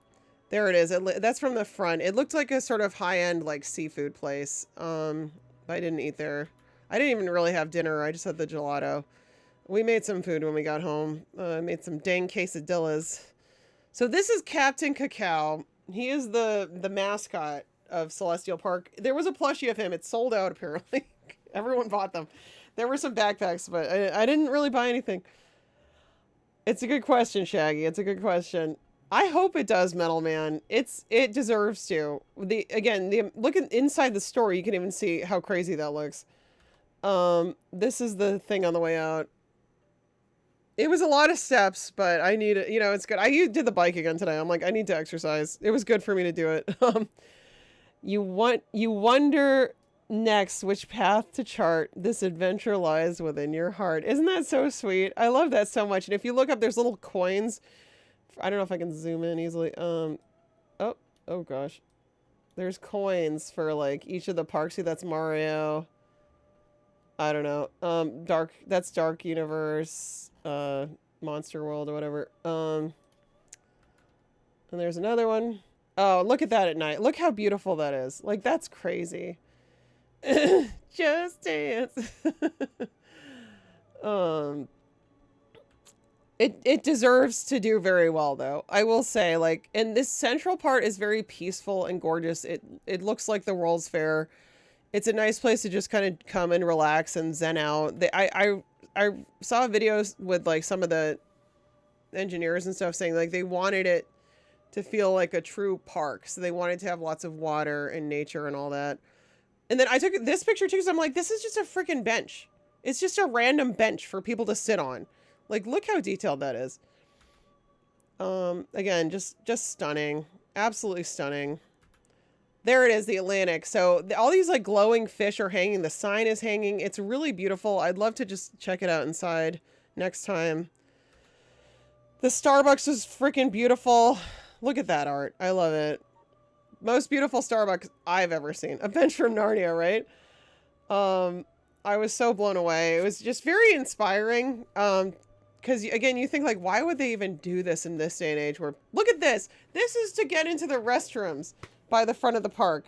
There it is. That's from the front. It looked like a sort of high-end like seafood place. I didn't eat there. I didn't even really have dinner. I just had the gelato. We made some food when we got home. I made some dang quesadillas. So this is Captain Cacao. He is the mascot of Celestial Park. There was a plushie of him. It's sold out apparently. Everyone bought them. There were some backpacks, but I didn't really buy anything. It's a good question, Shaggy. It's a good question. I hope it does, Metal Man. It deserves to. Look inside the store. You can even see how crazy that looks. This is the thing on the way out. It was a lot of steps, but I need it. You know, it's good. I did the bike again today. I'm like, I need to exercise. It was good for me to do it. You wonder next which path to chart. This adventure lies within your heart. Isn't that so sweet? I love that so much. And if you look up, there's little coins. I don't know if I can zoom in easily. Oh gosh. There's coins for like each of the parks. See, that's Mario. I don't know. That's Dark Universe, Monster World or whatever. And there's another one. Oh, look at that at night. Look how beautiful that is. Like, that's crazy. Just Dance. It deserves to do very well, though. I will say, like, and this central part is very peaceful and gorgeous. It looks like the World's Fair. It's a nice place to just kind of come and relax and zen out. I saw videos with like some of the engineers and stuff saying like they wanted it to feel like a true park. So they wanted to have lots of water and nature and all that. And then I took this picture too because I'm like, this is just a freaking bench. It's just a random bench for people to sit on. Like, look how detailed that is. Again, just stunning. Absolutely stunning. There it is, the Atlantic. So all these like glowing fish are hanging. The sign is hanging. It's really beautiful. I'd love to just check it out inside next time. The Starbucks was freaking beautiful. Look at that art. I love it. Most beautiful Starbucks I've ever seen. A bench from Narnia, right? I was so blown away. It was just very inspiring. Because again, you think like, why would they even do this in this day and age where, look at this. This is to get into the restrooms by the front of the park.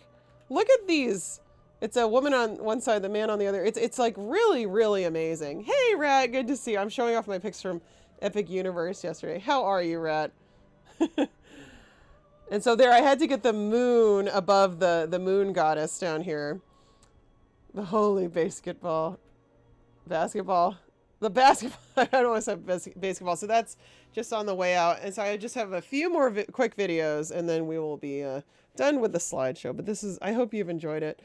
Look at these. It's a woman on one side, the man on the other. It's like really, really amazing. Hey, Rat, good to see you. I'm showing off my pics from Epic Universe yesterday. How are you, Rat? And so there, I had to get the moon above the moon goddess down here. The holy basketball. The basketball. I don't want to say basketball. So that's just on the way out. And so I just have a few more quick videos and then we will be done with the slideshow. But this is, I hope you've enjoyed it.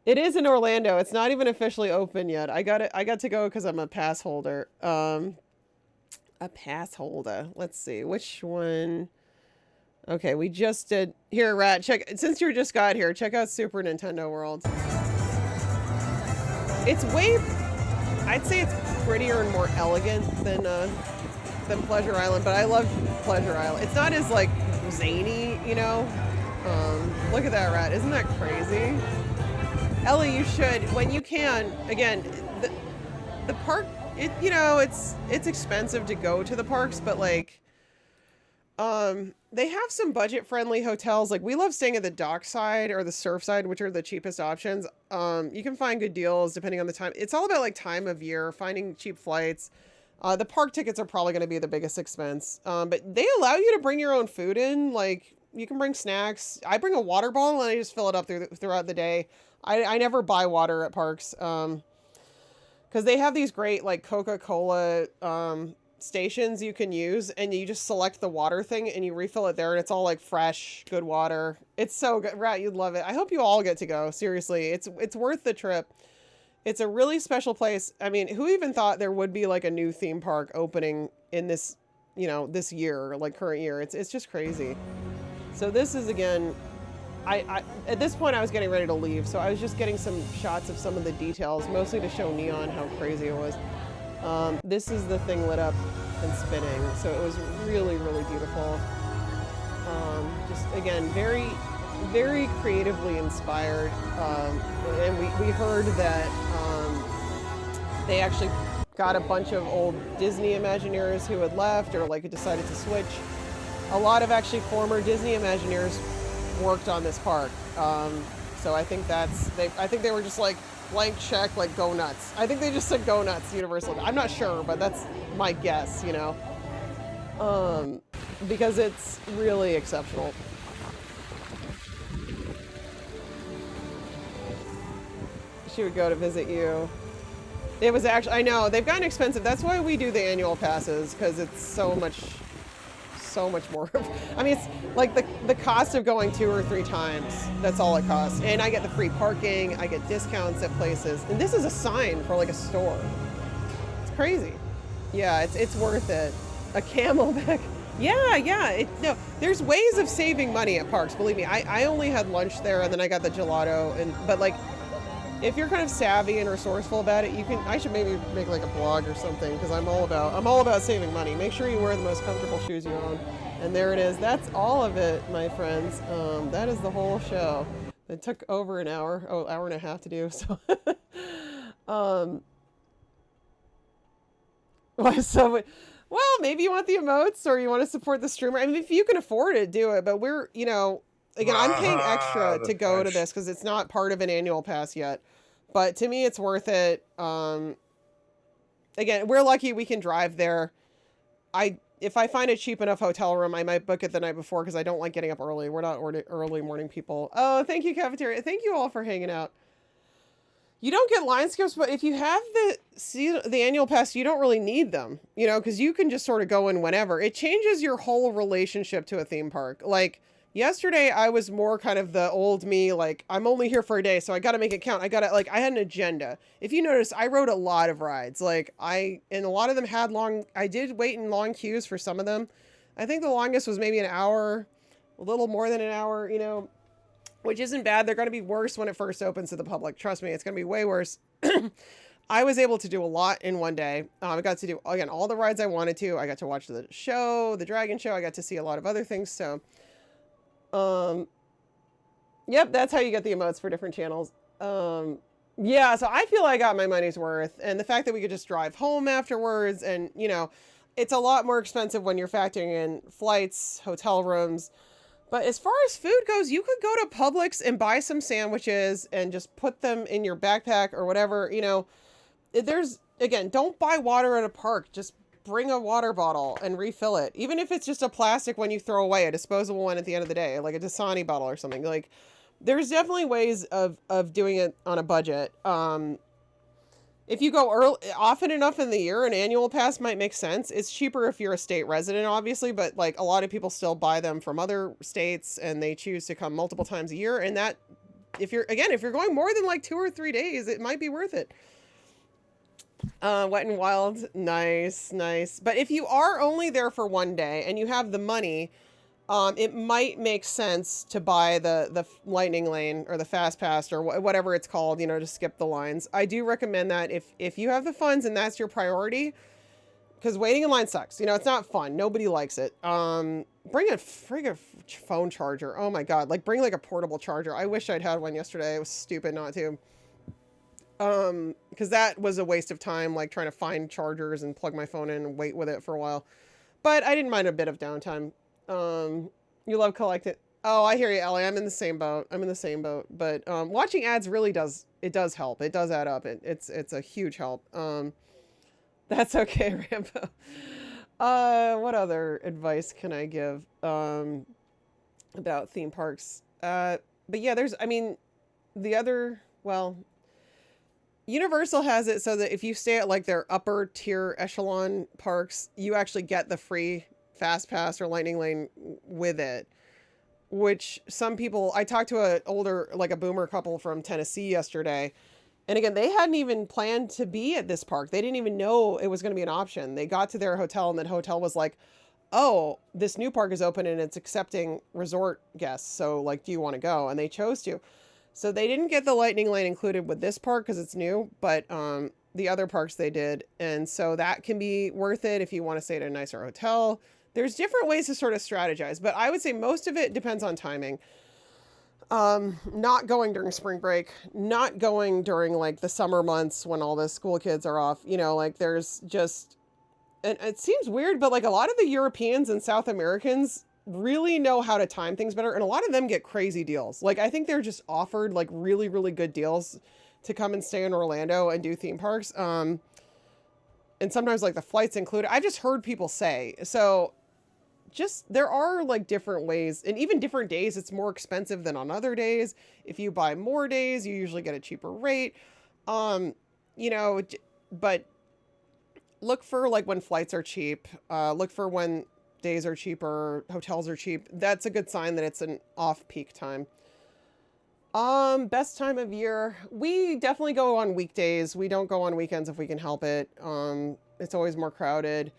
It is in Orlando. It's not even officially open yet. I got to go because I'm a pass holder. A pass holder. Let's see. Which one? Okay, we just did. Here, Rat, check. Since you just got here, check out Super Nintendo World. It's way, I'd say it's prettier and more elegant than Pleasure Island, but I love Pleasure Island. It's not as like zany, you know. Look at that, Rat. Isn't that crazy? Ellie, you should, when you can. Again, the park. You know, it's expensive to go to the parks, but like, they have some budget-friendly hotels. Like, we love staying at the dock side or the surf side, which are the cheapest options. You can find good deals depending on the time. It's all about, like, time of year, finding cheap flights. The park tickets are probably going to be the biggest expense. But they allow you to bring your own food in. Like, you can bring snacks. I bring a water bottle and I just fill it up throughout the day. I never buy water at parks. Because they have these great like Coca-Cola stations you can use, and you just select the water thing and you refill it there, and it's all like fresh, good water. It's so good. Rat, you'd love it. I hope you all get to go. Seriously, it's worth the trip. It's a really special place. I mean, who even thought there would be like a new theme park opening in this, you know, this year, like current year? It's just crazy. So this is again, I at this point I was getting ready to leave, so I was just getting some shots of some of the details, mostly to show Neon how crazy it was. This is the thing lit up and spinning, so it was really, really beautiful. Just again, very, very creatively inspired. And we heard that they actually got a bunch of old Disney Imagineers who had left or like had decided to switch. A lot of actually former Disney Imagineers worked on this park. So I think I think they were just like, blank check, like go nuts. I think they just said go nuts, Universal. I'm not sure, but that's my guess, you know. Because it's really exceptional. She would go to visit you. It was actually, I know, they've gotten expensive. That's why we do the annual passes, because it's so much more. I mean, it's like the cost of going 2 or 3 times. That's all it costs. And I get the free parking. I get discounts at places. And this is a sign for like a store. It's crazy. Yeah, it's worth it. A Camelback. Yeah. No, there's ways of saving money at parks. Believe me, I only had lunch there and then I got the gelato. But like, if you're kind of savvy and resourceful about it, I should maybe make like a blog or something, because I'm all about saving money. Make sure you wear the most comfortable shoes you own. And there it is. That's all of it, my friends. That is the whole show. It took over an hour, hour and a half to do. So, well, maybe you want the emotes or you want to support the streamer. I mean, if you can afford it, do it. But we're, you know, again, I'm paying extra to go to this because it's not part of an annual pass yet. But to me, it's worth it. Again, we're lucky we can drive there. If I find a cheap enough hotel room, I might book it the night before because I don't like getting up early. We're not early morning people. Oh, thank you, Cafeteria. Thank you all for hanging out. You don't get line skips, but if you have the annual pass, you don't really need them, you know, because you can just sort of go in whenever. It changes your whole relationship to a theme park. Like, yesterday, I was more kind of the old me, like, I'm only here for a day, so I got to make it count. I had an agenda. If you notice, I rode a lot of rides. Like, and a lot of them had I did wait in long queues for some of them. I think the longest was maybe an hour, a little more than an hour, you know, which isn't bad. They're going to be worse when it first opens to the public. Trust me, it's going to be way worse. I was able to do a lot in one day. I got to do, again, all the rides I wanted to. I got to watch the show, the Dragon Show. I got to see a lot of other things, so... Yep, that's how you get the emotes for different channels. Yeah, so I feel I got my money's worth, and the fact that we could just drive home afterwards, and, you know, it's a lot more expensive when you're factoring in flights, hotel rooms, but as far as food goes, you could go to Publix and buy some sandwiches and just put them in your backpack or whatever, you know. Again, don't buy water at a park, just bring a water bottle and refill it. Even if it's just a plastic one you throw away, a disposable one at the end of the day, like a Dasani bottle or something. Like, there's definitely ways of doing it on a budget. If you go often enough in the year, an annual pass might make sense. It's cheaper if you're a state resident, obviously, but like a lot of people still buy them from other states and they choose to come multiple times a year. And that, if you're going more than like 2 or 3 days, it might be worth it. Wet and Wild, nice. But if you are only there for one day and you have the money, it might make sense to buy the lightning lane or the fast pass or whatever it's called, you know, to skip the lines. I do recommend that if you have the funds and that's your priority, because waiting in line sucks. You know, it's not fun. Nobody likes it. Bring a friggin' phone charger. Oh my God. Like, bring like a portable charger. I wish I'd had one yesterday. It was stupid not to. Because that was a waste of time, like trying to find chargers and plug my phone in and wait with it for a while. But I didn't mind a bit of downtime. You love collecting. Oh, I hear you, Ellie. I'm in the same boat. But watching ads really does help. It does add up. It's a huge help. That's okay, Rambo. What other advice can I give? about theme parks. But yeah, there's, I mean, the other, well, Universal has it so that if you stay at like their upper tier echelon parks, you actually get the free Fast Pass or Lightning Lane with it. Which some people, I talked to a older, like a boomer couple from Tennessee yesterday. And again, they hadn't even planned to be at this park. They didn't even know it was going to be an option. They got to their hotel and the hotel was like, oh, this new park is open and it's accepting resort guests. So like, do you want to go? And they chose to. So they didn't get the Lightning Lane included with this park because it's new, but the other parks they did. And so that can be worth it if you want to stay at a nicer hotel. There's different ways to sort of strategize, but I would say most of it depends on timing. Not going during spring break, not going during like the summer months when all the school kids are off, you know, like there's just, and it seems weird, but like a lot of the Europeans and South Americans really know how to time things better. And a lot of them get crazy deals. Like, I think they're just offered like really, really good deals to come and stay in Orlando and do theme parks. And sometimes like the flights included. I've just heard people say, so just, there are like different ways and even different days. It's more expensive than on other days. If you buy more days, you usually get a cheaper rate. You know, but look for like when flights are cheap, look for when days are cheaper, hotels are cheap. That's a good sign that it's an off-peak time. Best time of year. We definitely go on weekdays. We don't go on weekends if we can help it. It's always more crowded.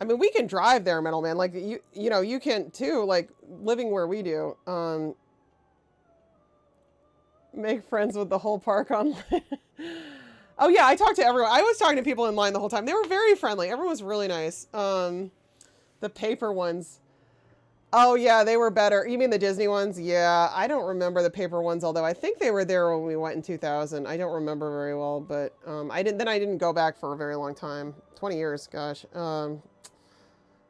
I mean, we can drive there, Metalman. Like you know, you can too, like living where we do. Make friends with the whole park online. Oh yeah, I talked to everyone. I was talking to people in line the whole time. They were very friendly. Everyone was really nice. The paper ones. Oh yeah, they were better. You mean the Disney ones? Yeah, I don't remember the paper ones, although I think they were there when we went in 2000. I don't remember very well, but I didn't go back for a very long time. 20 years, gosh.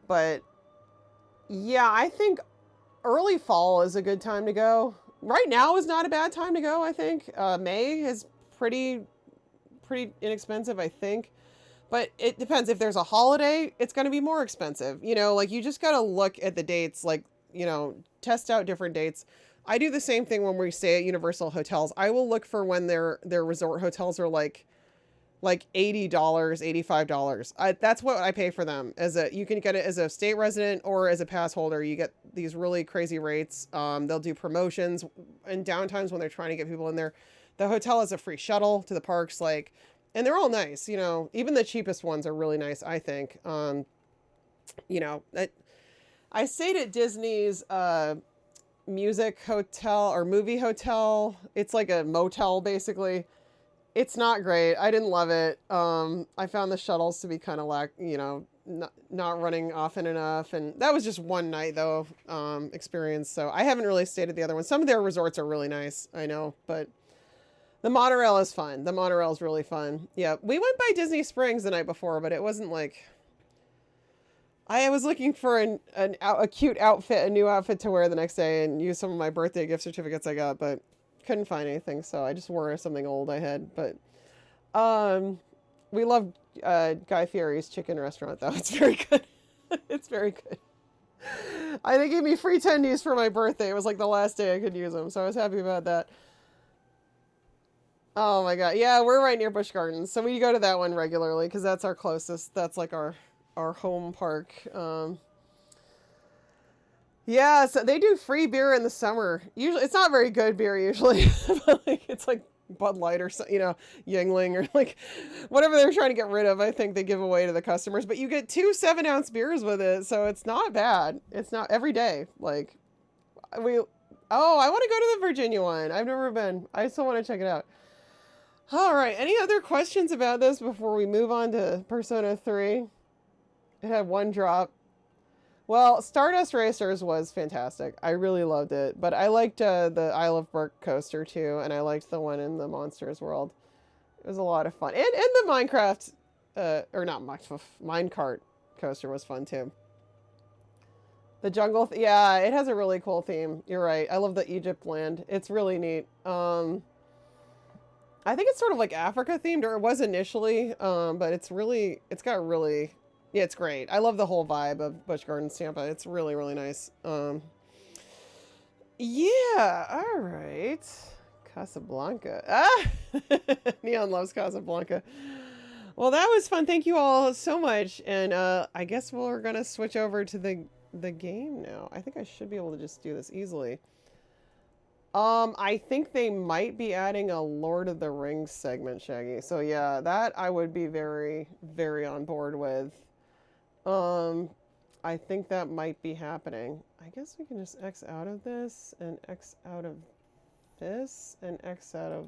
But yeah, I think early fall is a good time to go. Right now is not a bad time to go, I think. May is pretty inexpensive, I think. But it depends. If there's a holiday, it's going to be more expensive. You know, like you just got to look at the dates, like, you know, test out different dates. I do the same thing when we stay at Universal hotels. I will look for when their resort hotels are like $80, $85. That's what I pay for them. You can get it as a state resident or as a pass holder. You get these really crazy rates. They'll do promotions and downtimes when they're trying to get people in there. The hotel has a free shuttle to the parks, like, and they're all nice, you know, even the cheapest ones are really nice, I think. You know, I stayed at Disney's music hotel or movie hotel. It's like a motel, basically. It's not great. I didn't love it. I found the shuttles to be kind of you know, not running often enough. And that was just one night, though, experience. So I haven't really stayed at the other ones. Some of their resorts are really nice, I know, but the monorail is fun. The monorail is really fun. Yeah, we went by Disney Springs the night before, but it wasn't like... I was looking for a cute outfit, a new outfit to wear the next day and use some of my birthday gift certificates I got, but couldn't find anything, so I just wore something old I had. But we love Guy Fieri's chicken restaurant, though. It's very good. It's very good. They gave me free tendies for my birthday. It was like the last day I could use them, so I was happy about that. Oh my god. Yeah, we're right near Busch Gardens. So we go to that one regularly because that's our closest. That's like our home park. Yeah, so they do free beer in the summer. Usually, it's not very good beer usually. But like, it's like Bud Light or something, you know, Yuengling or like whatever they're trying to get rid of. I think they give away to the customers. But you get 2 7-ounce beers with it, so it's not bad. It's not every day. Like I want to go to the Virginia one. I've never been. I still want to check it out. All right. Any other questions about this before we move on to Persona 3? It had one drop. Well, Stardust Racers was fantastic. I really loved it. But I liked the Isle of Berk coaster too. And I liked the one in the Monsters World. It was a lot of fun. And the Minecraft, or not Minecart coaster was fun too. The jungle, yeah, it has a really cool theme. You're right. I love the Egypt land. It's really neat. I think it's sort of like Africa themed, or it was initially, but it's yeah, it's great. I love the whole vibe of Busch Gardens, Tampa. It's really, really nice. Yeah, all right. Casablanca. Ah! Neon loves Casablanca. Well, that was fun. Thank you all so much. And I guess we're gonna switch over to the game now. I think I should be able to just do this easily. I think they might be adding a Lord of the Rings segment, Shaggy. So yeah, that I would be very, very on board with. I think that might be happening. I guess we can just X out of this and X out of this and X out of